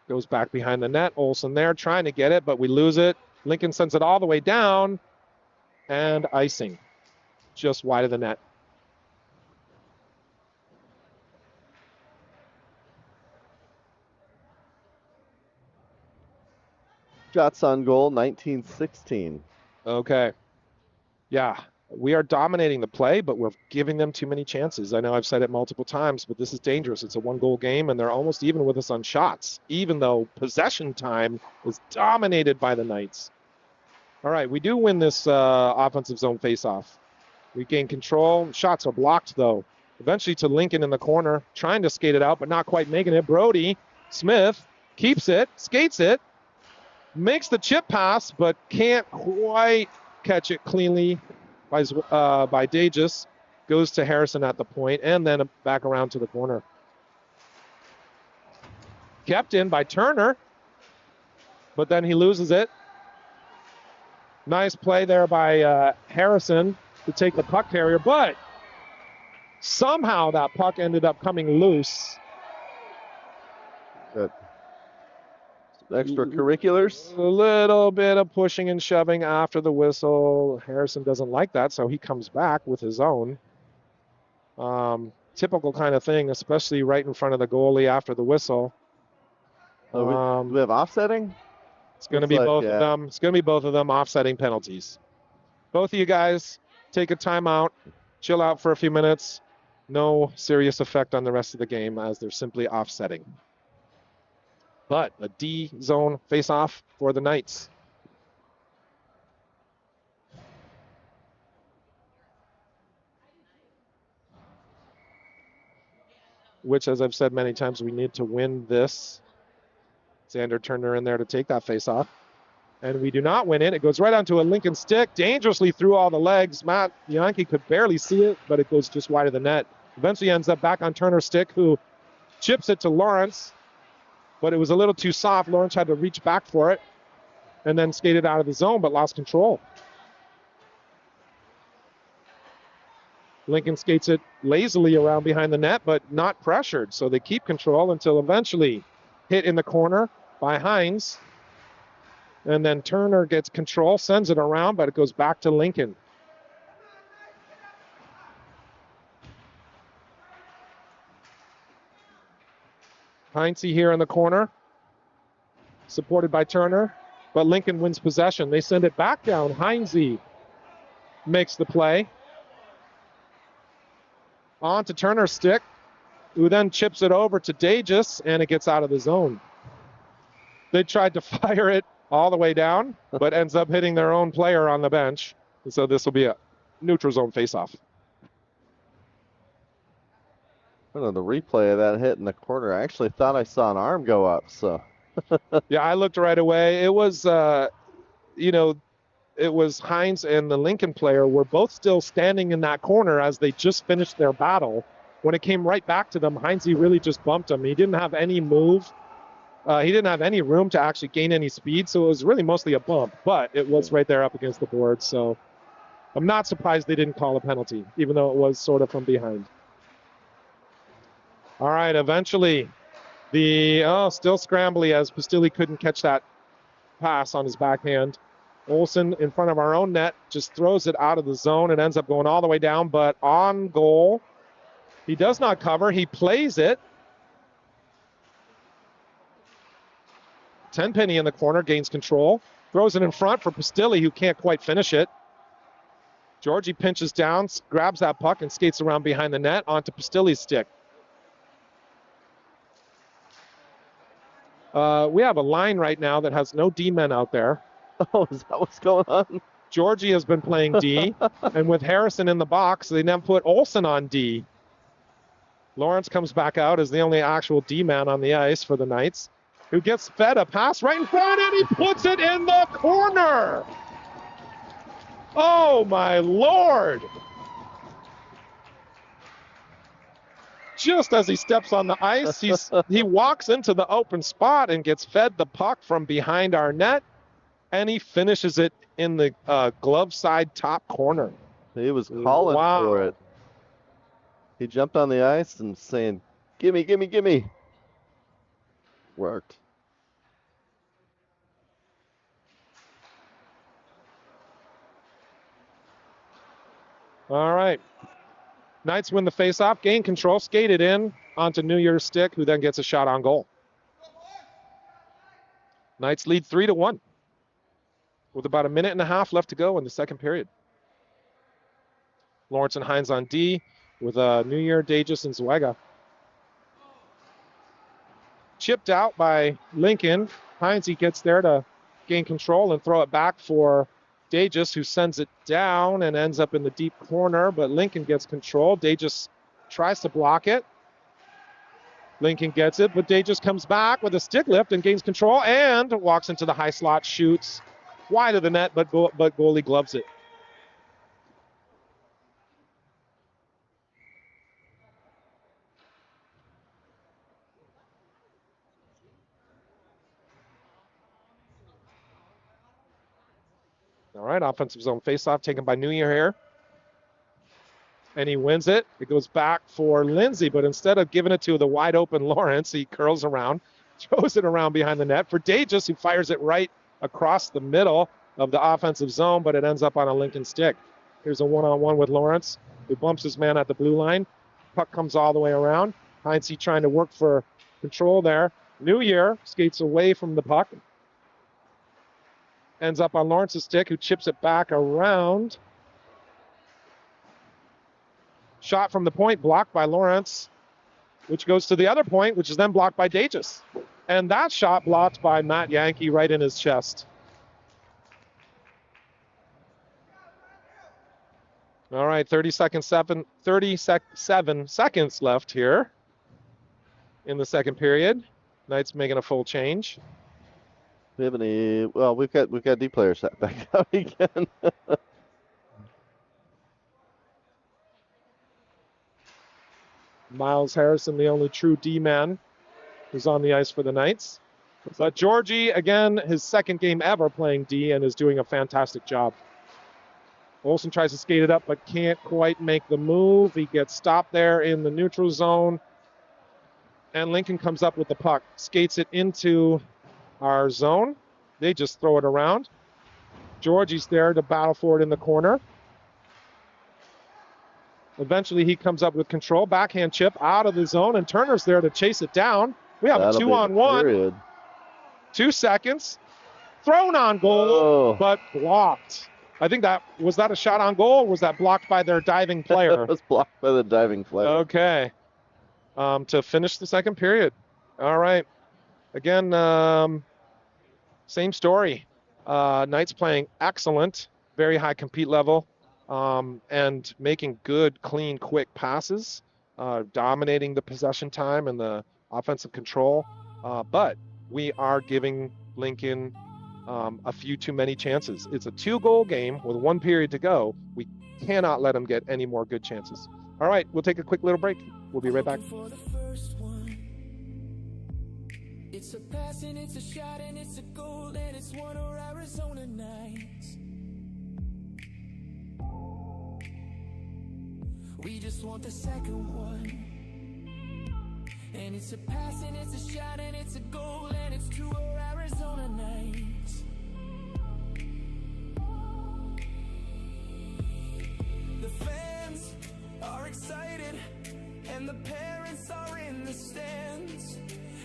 Goes back behind the net. Olsen there trying to get it, but we lose it. Lincoln sends it all the way down, and icing. Just wide of the net. Shots on goal, 19-16. Okay. Yeah, we are dominating the play, but we're giving them too many chances. I know I've said it multiple times, but this is dangerous. It's a one-goal game, and they're almost even with us on shots, even though possession time is dominated by the Knights. All right, we do win this offensive zone faceoff. We gain control. Shots are blocked, though. Eventually to Lincoln in the corner, trying to skate it out, but not quite making it. Brody Smith keeps it, skates it, makes the chip pass, but can't quite catch it cleanly by Dages. Goes to Harrison at the point, and then back around to the corner. Kept in by Turner, but then he loses it. Nice play there by Harrison to take the puck carrier, but somehow that puck ended up coming loose. Good. Extracurriculars. A little bit of pushing and shoving after the whistle. Harrison doesn't like that, so he comes back with his own. Typical kind of thing, especially right in front of the goalie after the whistle. Do we have offsetting? It's going to be both of them. It's going to be both of them offsetting penalties. Both of you guys take a timeout, chill out for a few minutes. No serious effect on the rest of the game as they're simply offsetting. But a D zone face-off for the Knights. Which, as I've said many times, we need to win this. Xander Turner in there to take that face-off. And we do not win it. It goes right onto a Lincoln stick, dangerously through all the legs. Matt Yankee could barely see it, but it goes just wide of the net. Eventually ends up back on Turner's stick, who chips it to Lawrence. But it was a little too soft. Lawrence had to reach back for it and then skated out of the zone, but lost control. Lincoln skates it lazily around behind the net, but not pressured. So they keep control until eventually hit in the corner by Hines. And then Turner gets control, sends it around, but it goes back to Lincoln. Heinze here in the corner, supported by Turner, but Lincoln wins possession. They send it back down. Heinze makes the play. On to Turner's stick, who then chips it over to Dagis, and it gets out of the zone. They tried to fire it all the way down, but ends up hitting their own player on the bench. And so this will be a neutral zone faceoff. I don't know, the replay of that hit in the corner, I actually thought I saw an arm go up. So yeah, I looked right away. It was, it was Hines and the Lincoln player were both still standing in that corner as they just finished their battle. When it came right back to them, Heinze really just bumped him. He didn't have any move. He didn't have any room to actually gain any speed, so it was really mostly a bump, but it was right there up against the board. So I'm not surprised they didn't call a penalty, even though it was sort of from behind. All right, eventually still scrambly as Pastilli couldn't catch that pass on his backhand. Olsen in front of our own net just throws it out of the zone. It ends up going all the way down, but on goal. He does not cover. He plays it. Tenpenny in the corner gains control. Throws it in front for Pastilli, who can't quite finish it. Georgie pinches down, grabs that puck, and skates around behind the net onto Pastilli's stick. We have a line right now that has no D-men out there. Oh, is that what's going on? Georgie has been playing D, and with Harrison in the box, they now put Olsen on D. Lawrence comes back out as the only actual D-man on the ice for the Knights, who gets fed a pass right in front, and he puts it in the corner. Oh, my Lord. Just as he steps on the ice, he walks into the open spot and gets fed the puck from behind our net, and he finishes it in the glove side top corner. He was calling for it. He jumped on the ice and saying, "Gimme, gimme, gimme." Worked. All right. Knights win the faceoff, gain control, skated in onto New Year's stick, who then gets a shot on goal. Knights lead 3-1 with about a minute and a half left to go in the second period. Lawrence and Hines on D with New Year, Dagis, and Zwega. Chipped out by Lincoln. Hines gets there to gain control and throw it back for Dagis, who sends it down and ends up in the deep corner, but Lincoln gets control. Dagis tries to block it. Lincoln gets it, but Dagis comes back with a stick lift and gains control and walks into the high slot, shoots wide of the net, but goalie gloves it. All right, offensive zone faceoff taken by New Year here. And he wins it. It goes back for Lindsay, but instead of giving it to the wide open Lawrence, he curls around, throws it around behind the net for Dagis, who fires it right across the middle of the offensive zone, but it ends up on a Lincoln stick. Here's a one-on-one with Lawrence, who bumps his man at the blue line. puck comes all the way around. Heinze trying to work for control there. New Year skates away from the puck. Ends up on Lawrence's stick, who chips it back around. Shot from the point, blocked by Lawrence, which goes to the other point, which is then blocked by Dages. And that shot blocked by Matt Yankee right in his chest. All right, 37 seconds left here in the second period. Knights making a full change. We have any? Well, we've got D players set back out again. Miles Harrison, the only true D-man, who's on the ice for the Knights. But Georgie, again, his second game ever playing D, and is doing a fantastic job. Olsen tries to skate it up, but can't quite make the move. He gets stopped there in the neutral zone. And Lincoln comes up with the puck, skates it into our zone. They just throw it around. Georgie's there to battle for it in the corner. Eventually he comes up with control. Backhand chip out of the zone, and Turner's there to chase it down. We have a 2-on-1. 2 seconds. Thrown on goal, but blocked. I think was that a shot on goal, or was that blocked by their diving player? It was blocked by the diving player. Okay. To finish the second period. All right. Again, same story. Knights playing excellent, very high compete level, and making good, clean, quick passes, dominating the possession time and the offensive control. But we are giving Lincoln a few too many chances. It's a 2-goal game with 1 period to go. We cannot let them get any more good chances. All right, we'll take a quick little break. We'll be right back. For the first one. It's a pass and it's a shot and it's a goal and it's one of Arizona nights. We just want the second one. And it's a pass and it's a shot and it's a goal and it's 2 of Arizona nights. The fans are excited and the parents are in the stands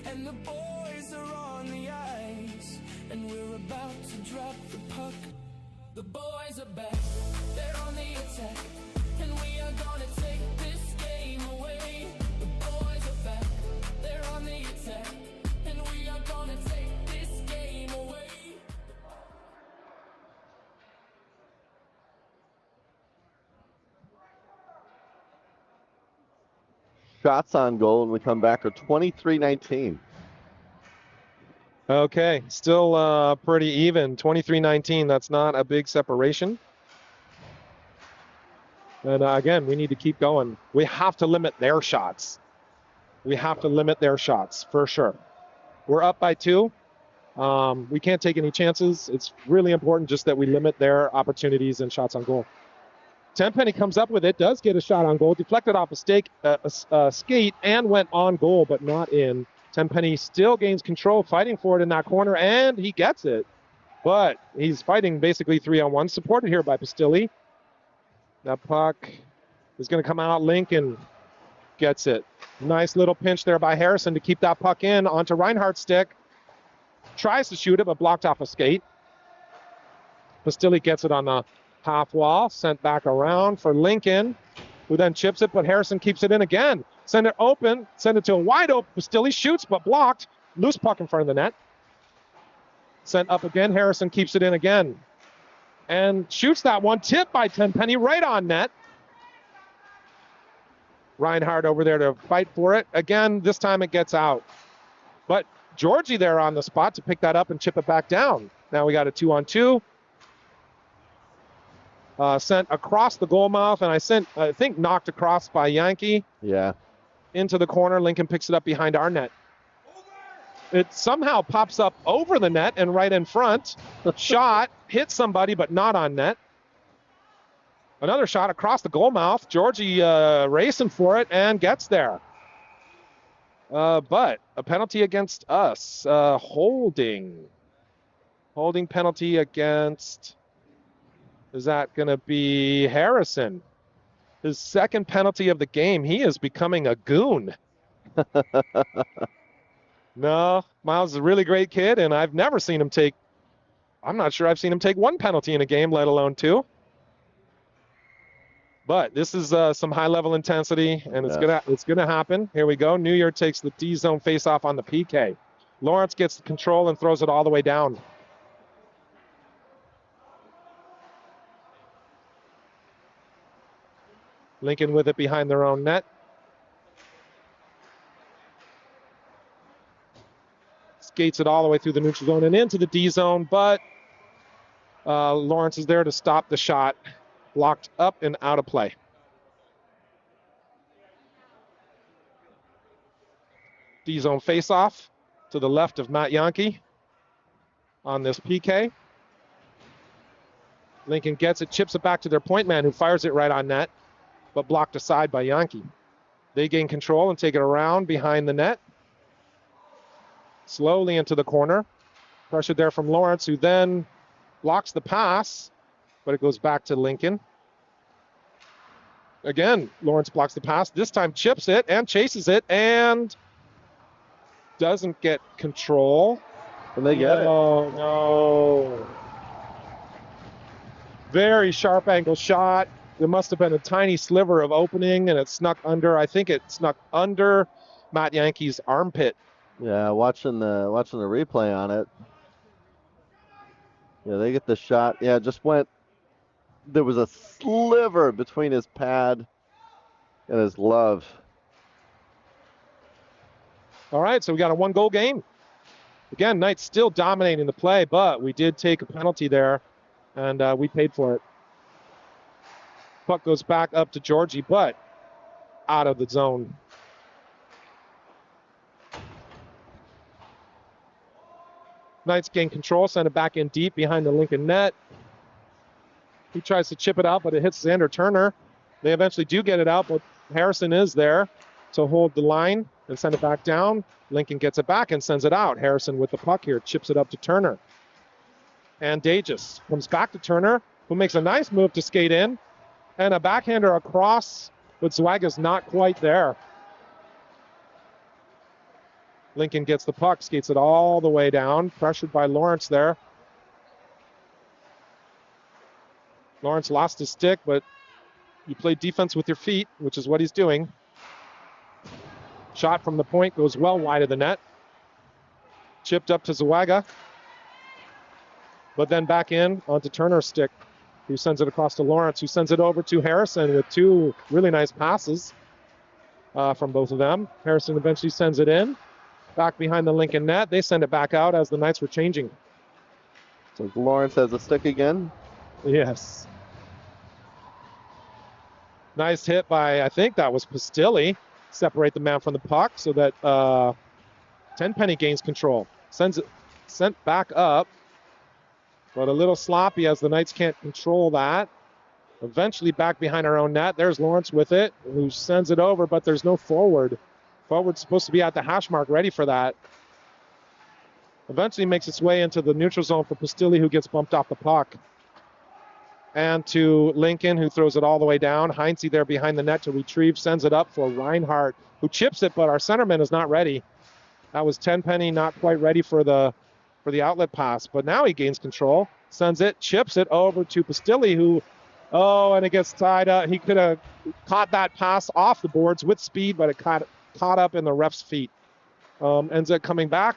and the boys are on the ice and we're about to drop the puck. The boys are back, they're on the attack and we are gonna take this game away. The boys are back, they're on the attack and we are gonna take this game away. Shots on goal, and we come back to 23-19. Okay, still pretty even. 23-19, that's not a big separation. And again, we need to keep going. We have to limit their shots. We have to limit their shots, for sure. We're up by 2. We can't take any chances. It's really important just that we limit their opportunities and shots on goal. Tenpenny comes up with it, does get a shot on goal, deflected off a skate, and went on goal, but not in. Tenpenny still gains control, fighting for it in that corner, and he gets it. But he's fighting basically 3-on-1, supported here by Pastilli. That puck is going to come out. Lincoln gets it. Nice little pinch there by Harrison to keep that puck in onto Reinhardt's stick. Tries to shoot it, but blocked off a skate. Pastilli gets it on the half wall, sent back around for Lincoln, who then chips it, but Harrison keeps it in again. Send it open, send it to a wide open. Pastilli shoots, but blocked. Loose puck in front of the net. Sent up again. Harrison keeps it in again. And shoots that one, tipped by Tenpenny right on net. Reinhardt over there to fight for it. Again, this time it gets out. But Georgie there on the spot to pick that up and chip it back down. Now we got a 2-on-2. Sent across the goal mouth, and I think knocked across by Yankee. Yeah. Into the corner. Lincoln picks it up behind our net. It somehow pops up over the net and right in front. Shot, hit somebody, but not on net. Another shot across the goal mouth. Georgie racing for it and gets there. But a penalty against us. Holding penalty against... Is that going to be Harrison? His second penalty of the game. He is becoming a goon. No, Miles is a really great kid, and I've never seen him take, I'm not sure I've seen him take one penalty in a game, let alone two. But this is some high-level intensity, and it's gonna happen. Here we go. New Year takes the D-zone face-off on the PK. Lawrence gets the control and throws it all the way down. Lincoln with it behind their own net. Skates it all the way through the neutral zone and into the D zone, but Lawrence is there to stop the shot. Blocked up and out of play. D zone face-off to the left of Matt Yankee on this PK. Lincoln gets it, chips it back to their point man, who fires it right on net, but blocked aside by Yankee. They gain control and take it around behind the net. Slowly into the corner. Pressure there from Lawrence, who then blocks the pass, but it goes back to Lincoln. Again, Lawrence blocks the pass. This time chips it and chases it and doesn't get control. And they get it. Oh, no. Very sharp angle shot. There must have been a tiny sliver of opening, and it snuck under. I think it snuck under Matt Yankee's armpit. Yeah, watching the replay on it. Yeah, they get the shot. Yeah, it just went. There was a sliver between his pad and his glove. All right, so we got a one-goal game. Again, Knights still dominating the play, but we did take a penalty there, and we paid for it. Puck goes back up to Georgie, but out of the zone. Knights gain control, send it back in deep behind the Lincoln net. He tries to chip it out, but it hits Xander Turner. They eventually do get it out, but Harrison is there to hold the line and send it back down. Lincoln gets it back and sends it out. Harrison with the puck here, chips it up to Turner. And Dages comes back to Turner, who makes a nice move to skate in. And a backhander across, but Zwaga's not quite there. Lincoln gets the puck, skates it all the way down, pressured by Lawrence there. Lawrence lost his stick, but you play defense with your feet, which is what he's doing. Shot from the point goes well wide of the net. Chipped up to Zwaga. But then back in onto Turner's stick, who sends it across to Lawrence, who sends it over to Harrison with two really nice passes from both of them. Harrison eventually sends it in. Back behind the Lincoln net. They send it back out as the Knights were changing. So Lawrence has a stick again. Yes. Nice hit by, I think that was Pastilli. Separate the man from the puck so that Tenpenny gains control. Sends it sent back up, but a little sloppy as the Knights can't control that. Eventually back behind our own net. There's Lawrence with it, who sends it over, but there's no forward. Forward's supposed to be at the hash mark, ready for that. Eventually makes its way into the neutral zone for Pastilli, who gets bumped off the puck. And to Lincoln, who throws it all the way down. Heinze there behind the net to retrieve, sends it up for Reinhardt, who chips it, but our centerman is not ready. That was Tenpenny, not quite ready for the outlet pass, but now he gains control, sends it, chips it over to Pastilli, who, and it gets tied up. He could have caught that pass off the boards with speed, but it caught up in the ref's feet. Ends up coming back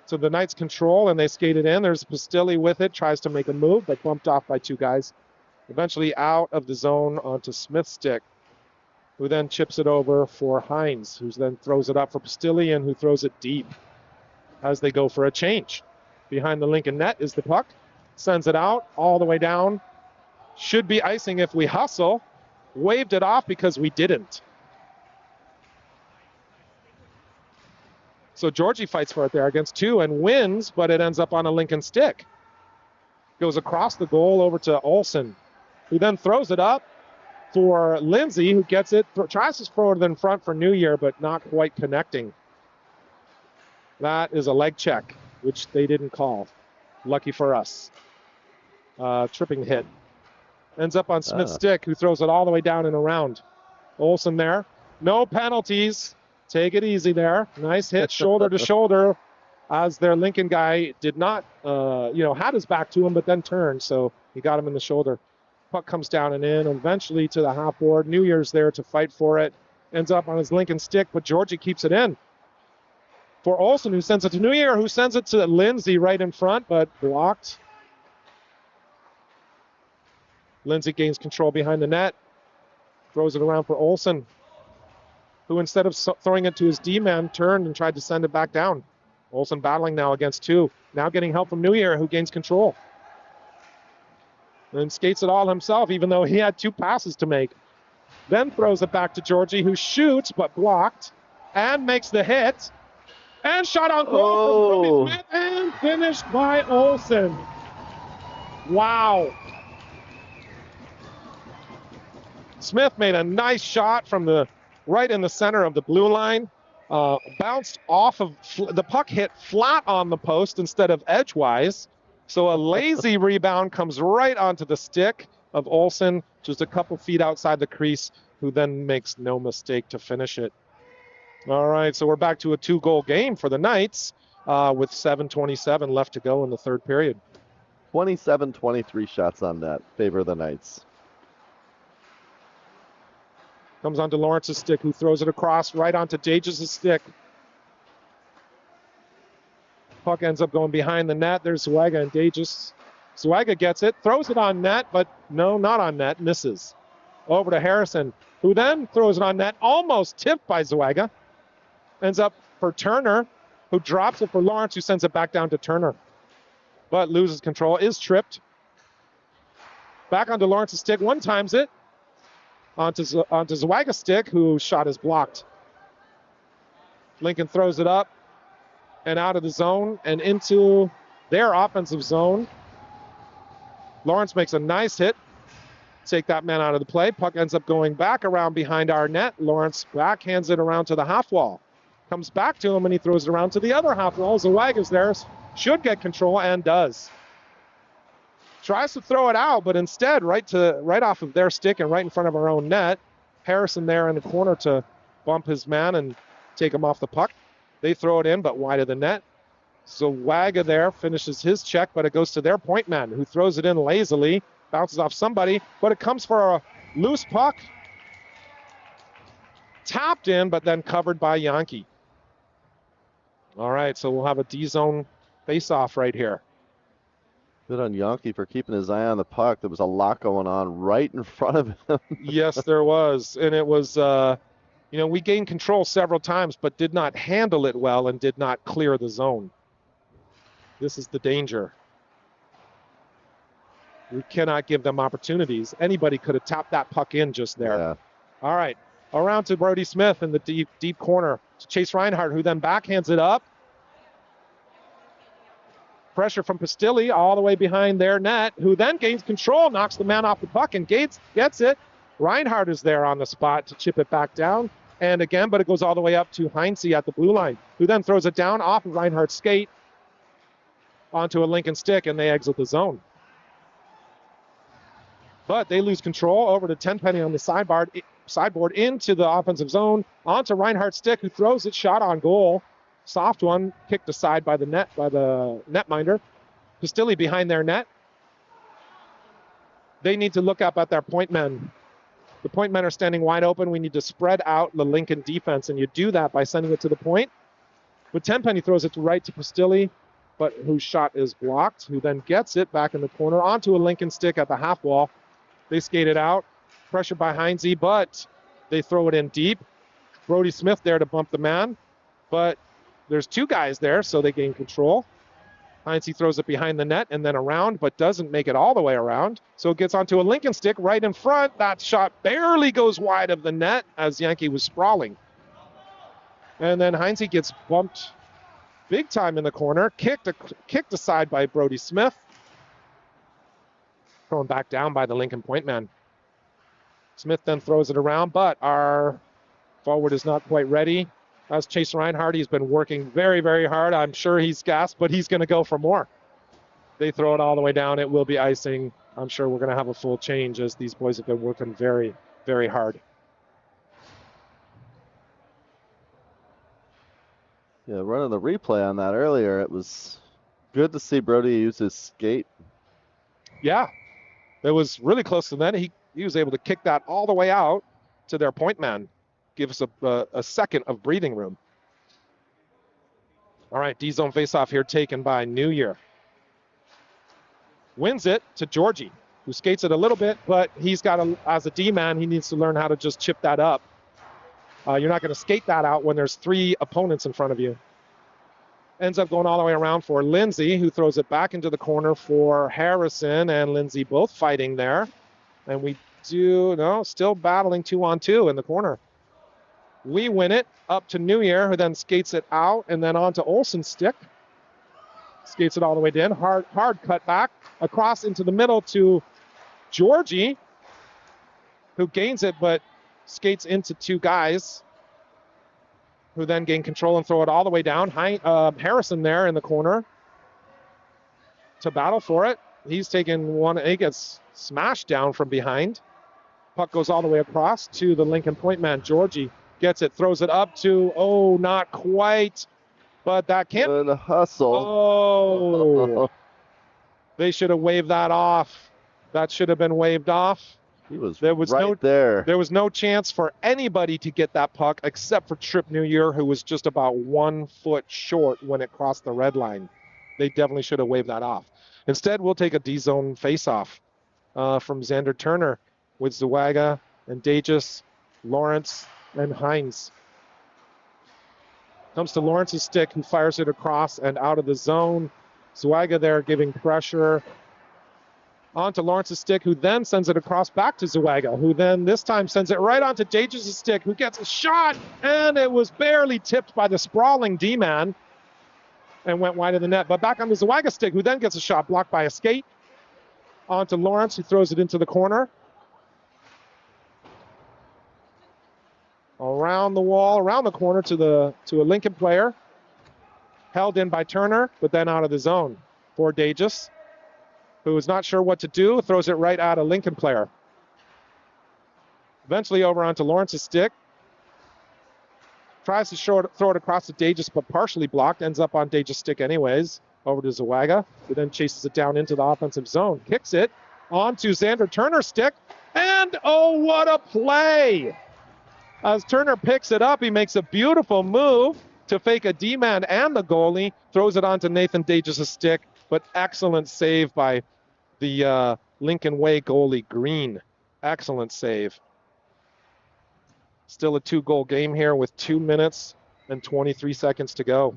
to the Knights' control, and they skate it in. There's Pastilli with it, tries to make a move, but bumped off by two guys. Eventually out of the zone onto Smith's stick, who then chips it over for Hines, who then throws it up for Pastilli, and who throws it deep as they go for a change. Behind the Lincoln net is the puck. Sends it out all the way down. Should be icing if we hustle. Waved it off because we didn't. So Georgie fights for it there against two and wins, but it ends up on a Lincoln stick. Goes across the goal over to Olsen, who then throws it up for Lindsay, who gets it, tries to throw it in front for New Year, but not quite connecting. That is a leg check, which they didn't call. Lucky for us. Tripping hit. Ends up on Smith's stick, who throws it all the way down and around. Olsen there. No penalties. Take it easy there. Nice hit shoulder to shoulder, as their Lincoln guy did not, had his back to him, but then turned. So he got him in the shoulder. Puck comes down and in, eventually to the half board. New Year's there to fight for it. Ends up on his Lincoln stick, but Georgie keeps it in. For Olsen, who sends it to New Year, who sends it to Lindsay right in front, but blocked. Lindsay gains control behind the net. Throws it around for Olsen, who instead of throwing it to his D-man, turned and tried to send it back down. Olsen battling now against two. Now getting help from New Year, who gains control. And skates it all himself, even though he had 2 passes to make. Then throws it back to Georgie, who shoots, but blocked. And makes the hit. And shot on goal from Brody Smith, and finished by Olsen. Wow. Smith made a nice shot from the right in the center of the blue line. Bounced off of, the puck hit flat on the post instead of edgewise. So a lazy rebound comes right onto the stick of Olsen, just a couple feet outside the crease, who then makes no mistake to finish it. All right, so we're back to a 2-goal game for the Knights with 7:27 left to go in the third period. 27-23 shots on net. Favor the Knights. Comes onto Lawrence's stick, who throws it across right onto Dages' stick. Puck ends up going behind the net. There's Zwaga and Dages. Zwaga gets it, throws it on net, but no, not on net, misses. Over to Harrison, who then throws it on net, almost tipped by Zwaga. Ends up for Turner, who drops it for Lawrence, who sends it back down to Turner. But loses control, is tripped. Back onto Lawrence's stick, one times it. Onto Zwaga's stick, whose shot is blocked. Lincoln throws it up and out of the zone and into their offensive zone. Lawrence makes a nice hit. Take that man out of the play. Puck ends up going back around behind our net. Lawrence backhands it around to the half wall. Comes back to him and he throws it around to the other half wall. Zwaga's there, should get control and does. Tries to throw it out, but instead right off of their stick and right in front of our own net. Harrison there in the corner to bump his man and take him off the puck. They throw it in, but wide of the net. Zwaga there finishes his check, but it goes to their point man, who throws it in lazily, bounces off somebody, but it comes for a loose puck. Tapped in, but then covered by Yankee. All right, so we'll have a D-zone face-off right here. Good on Yankee for keeping his eye on the puck. There was a lot going on right in front of him. Yes, there was. And it was, we gained control several times, but did not handle it well and did not clear the zone. This is the danger. We cannot give them opportunities. Anybody could have tapped that puck in just there. Yeah. All right. Around to Brody Smith in the deep corner to Chase Reinhardt, who then backhands it up. Pressure from Pastilli all the way behind their net, who then gains control, knocks the man off the puck, and Gates gets it. Reinhardt is there on the spot to chip it back down. And again, but it goes all the way up to Heinze at the blue line, who then throws it down off of Reinhardt's skate onto a Lincoln stick, and they exit the zone. But they lose control over to Tenpenny on the sideboard into the offensive zone, onto Reinhardt's stick, who throws it, shot on goal. Soft one, kicked aside by the netminder. Pastilli behind their net. They need to look up at their point men. The point men are standing wide open. We need to spread out the Lincoln defense, and you do that by sending it to the point. But Tenpenny throws it right to Pastilli, but whose shot is blocked, who then gets it back in the corner onto a Lincoln stick at the half wall. They skate it out. Pressure by Heinze, but they throw it in deep. Brody Smith there to bump the man, but there's two guys there, so they gain control. Heinze throws it behind the net and then around, but doesn't make it all the way around. So it gets onto a Lincoln stick right in front. That shot barely goes wide of the net as Yankee was sprawling. And then Heinze gets bumped big time in the corner, kicked aside by Brody Smith. Thrown back down by the Lincoln point man. Smith then throws it around, but our forward is not quite ready. As Chase Reinhardt, he's been working very, very hard. I'm sure he's gassed, but he's going to go for more. They throw it all the way down. It will be icing I'm sure we're going to have a full change as these boys have been working very, very hard. Yeah, running the replay on that earlier, it was good to see Brody use his skate. Yeah, it was really close to that. He was able to kick that all the way out to their point man. Give us a second of breathing room. All right, D-zone faceoff here taken by New Year. Wins it to Georgie, who skates it a little bit, but he's got as a D-man, he needs to learn how to just chip that up. You're not going to skate that out when there's 3 opponents in front of you. Ends up going all the way around for Lindsay, who throws it back into the corner for Harrison and Lindsay both fighting there. And we still battling 2-on-2 in the corner. We win it up to New Year, who then skates it out and then on to Olsen's stick. Skates it all the way in. Hard cut back across into the middle to Georgie, who gains it but skates into 2 guys, who then gain control and throw it all the way down. Harrison there in the corner to battle for it. He's taken one. He gets smashed down from behind. Puck goes all the way across to the Lincoln point man. Georgie gets it, throws it up to, not quite, but that can't. Good hustle. Oh, they should have waved that off. That should have been waved off. He was, there was right there. There was no chance for anybody to get that puck except for Trip New Year, who was just about 1 foot short when it crossed the red line. They definitely should have waved that off. Instead, we'll take a D-zone face-off from Xander Turner with Zuaga and Dagis, Lawrence, and Hines. Comes to Lawrence's stick, who fires it across and out of the zone. Zuaga there giving pressure. Onto Lawrence's stick, who then sends it across back to Zuaga, who then this time sends it right onto Dagis' stick, who gets a shot, and it was barely tipped by the sprawling D-man and went wide of the net. But back on the Zuaga stick, who then gets a shot blocked by a skate. Onto Lawrence, who throws it into the corner. Around the wall, around the corner to a Lincoln player. Held in by Turner, but then out of the zone for Dagis, who is not sure what to do, throws it right at a Lincoln player. Eventually over onto Lawrence's stick. Tries to throw it across to Dagis, but partially blocked. Ends up on Dagis' stick anyways. Over to Zuaga, who then chases it down into the offensive zone. Kicks it onto Xander Turner's stick. And oh, what a play! As Turner picks it up, he makes a beautiful move to fake a D-man and the goalie. Throws it onto Nathan Dagis' stick. But excellent save by the Lincoln Way goalie, Green. Excellent save. Still a 2-goal game here with 2 minutes and 23 seconds to go.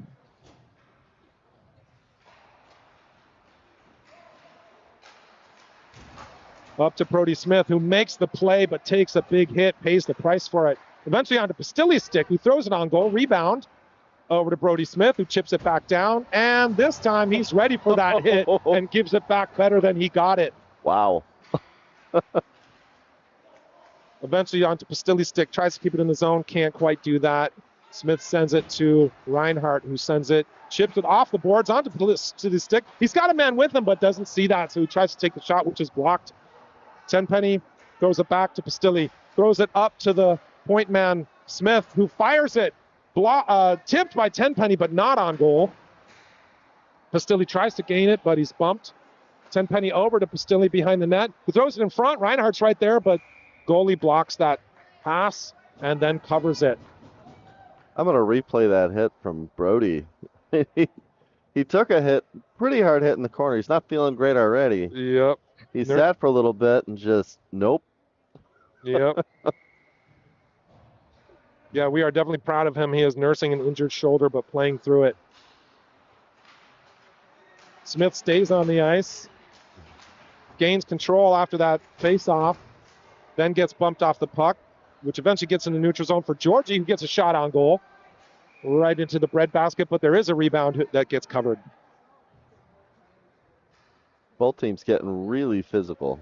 Up to Brody Smith, who makes the play but takes a big hit, pays the price for it. Eventually onto Pastilli's stick, who throws it on goal. Rebound over to Brody Smith, who chips it back down. And this time he's ready for that hit and gives it back better than he got it. Wow. Eventually onto Pastilli's stick, tries to keep it in the zone, can't quite do that. Smith sends it to Reinhardt, who sends it, chips it off the boards onto the stick. He's got a man with him, but doesn't see that, so he tries to take the shot, which is blocked. Tenpenny throws it back to Pastilli, throws it up to the point man, Smith, who fires it. Tipped by Tenpenny, but not on goal. Pastilli tries to gain it, but he's bumped. Tenpenny over to Pastilli behind the net, who throws it in front. Reinhardt's right there, but goalie blocks that pass and then covers it. I'm going to replay that hit from Brody. He took a hit, pretty hard hit in the corner. He's not feeling great already. Yep. He sat for a little bit and just, nope. Yep. Yeah, we are definitely proud of him. He is nursing an injured shoulder, but playing through it. Smith stays on the ice. Gains control after that face-off. Then gets bumped off the puck, which eventually gets in the neutral zone for Georgie, who gets a shot on goal. Right into the breadbasket, but there is a rebound that gets covered. Both teams getting really physical.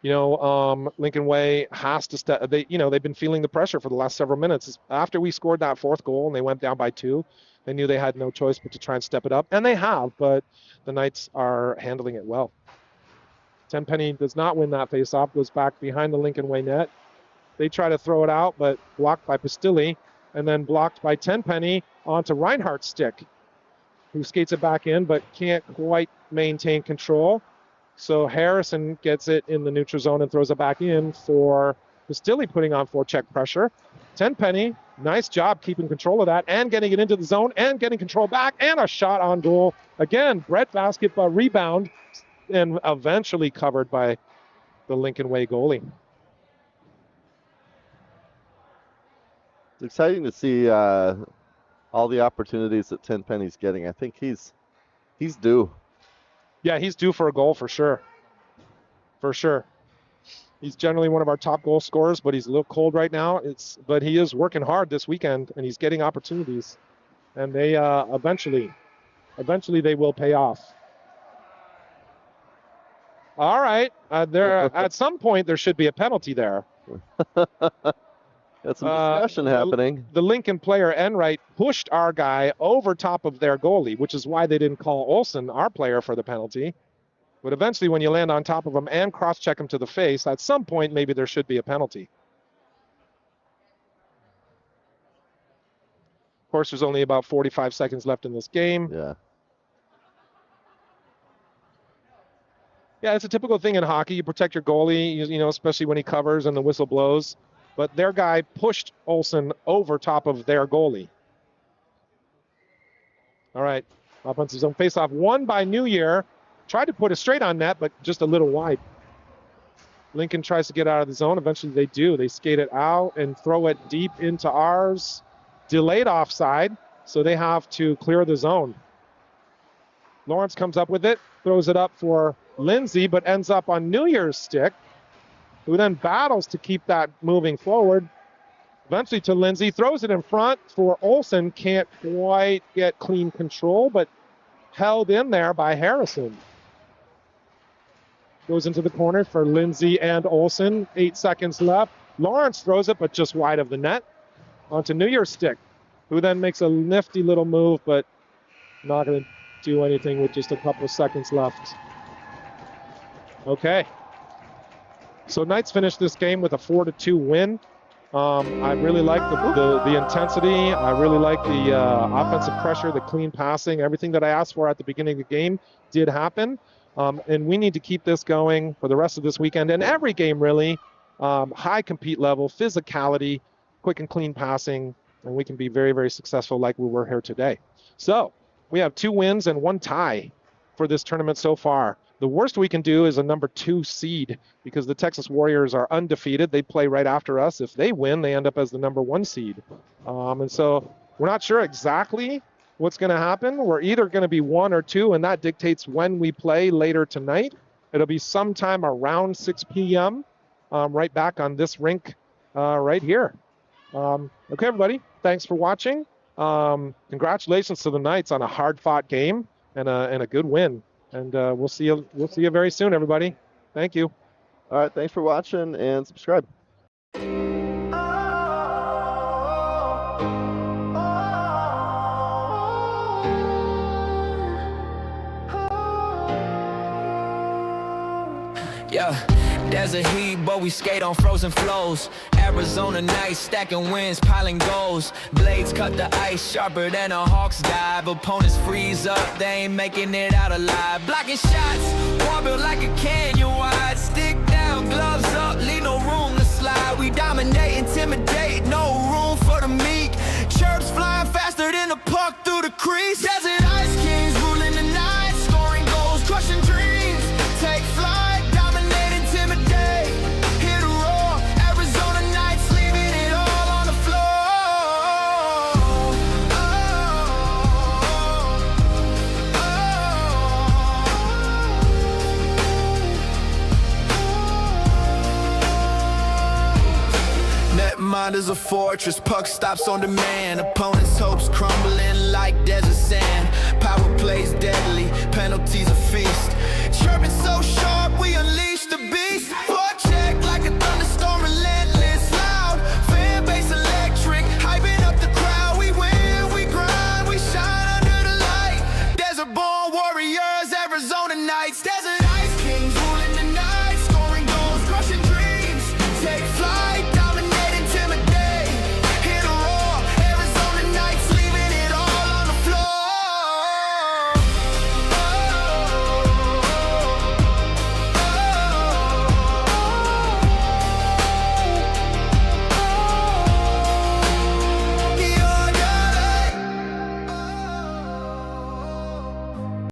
Lincoln Way has to step. They've been feeling the pressure for the last several minutes. After we scored that 4th goal and they went down by 2, they knew they had no choice but to try and step it up, and they have. But the Knights are handling it well. Tenpenny does not win that faceoff, goes back behind the Lincoln Way net. They try to throw it out, but blocked by Pastilli, and then blocked by Tenpenny onto Reinhardt's stick, who skates it back in, but can't quite maintain control. So Harrison gets it in the neutral zone and throws it back in for Pastilli, putting on forecheck pressure. Tenpenny, nice job keeping control of that and getting it into the zone and getting control back, and a shot on goal. Again, breadbasket rebound, and eventually covered by the Lincoln Way goalie. It's exciting to see all the opportunities that Tenpenny's getting. I think he's due. Yeah, he's due for a goal for sure. For sure. He's generally one of our top goal scorers, but he's a little cold right now. But he is working hard this weekend, and he's getting opportunities. And they eventually they will pay off. All right. At some point, there should be a penalty there. Got some discussion happening. The Lincoln player, Enright, pushed our guy over top of their goalie, which is why they didn't call Olsen, our player, for the penalty. But eventually, when you land on top of him and cross-check him to the face, at some point, maybe there should be a penalty. Of course, there's only about 45 seconds left in this game. Yeah. Yeah, it's a typical thing in hockey. You protect your goalie, you know, especially when he covers and the whistle blows. But their guy pushed Olsen over top of their goalie. All right, offensive zone faceoff won by New Year. Tried to put it straight on net, but just a little wide. Lincoln tries to get out of the zone. Eventually they do. They skate it out and throw it deep into ours. Delayed offside, so they have to clear the zone. Lawrence comes up with it, throws it up for Lindsay, but ends up on New Year's stick, who then battles to keep that moving forward. Eventually to Lindsay, throws it in front for Olsen. Can't quite get clean control, but held in there by Harrison. Goes into the corner for Lindsay and Olsen. 8 seconds left. Lawrence throws it, but just wide of the net. Onto New Year's stick, who then makes a nifty little move, but not going to do anything with just a couple of seconds left. Okay. So Knights finished this game with a 4-2 win. I really like the intensity. I really like the offensive pressure, the clean passing. Everything that I asked for at the beginning of the game did happen. And we need to keep this going for the rest of this weekend and every game, really. High compete level, physicality, quick and clean passing, and we can be very, very successful like we were here today. So we have 2 wins and 1 tie for this tournament so far. The worst we can do is a number 2 seed because the Texas Warriors are undefeated. They play right after us. If they win, they end up as the number 1 seed. And so we're not sure exactly what's going to happen. We're either going to be 1 or 2, and that dictates when we play later tonight. It'll be sometime around 6 p.m. Right back on this rink right here. Okay, everybody. Thanks for watching. Congratulations to the Knights on a hard-fought game and a good win. And we'll see you very soon, everybody. Thank you. All right, thanks for watching and subscribe. Yeah, there's a heat, but we skate on frozen flows. Arizona nights, stacking wins, piling goals. Blades cut the ice sharper than a hawk's dive. Opponents freeze up, they ain't making it out alive. Blocking shots, wall built like a canyon wide. Stick down, gloves up, leave no room to slide. We dominate, intimidate, no room for the meek. Chirps flying faster than a puck through the crease. Desert ice kings ruling the night, scoring goals, crushing dreams. Take flight. Mind is a fortress, puck stops on demand. Opponents' hopes crumbling like desert sand. Power plays deadly, penalties a feast. Chirping so sharp, we unleash the beast.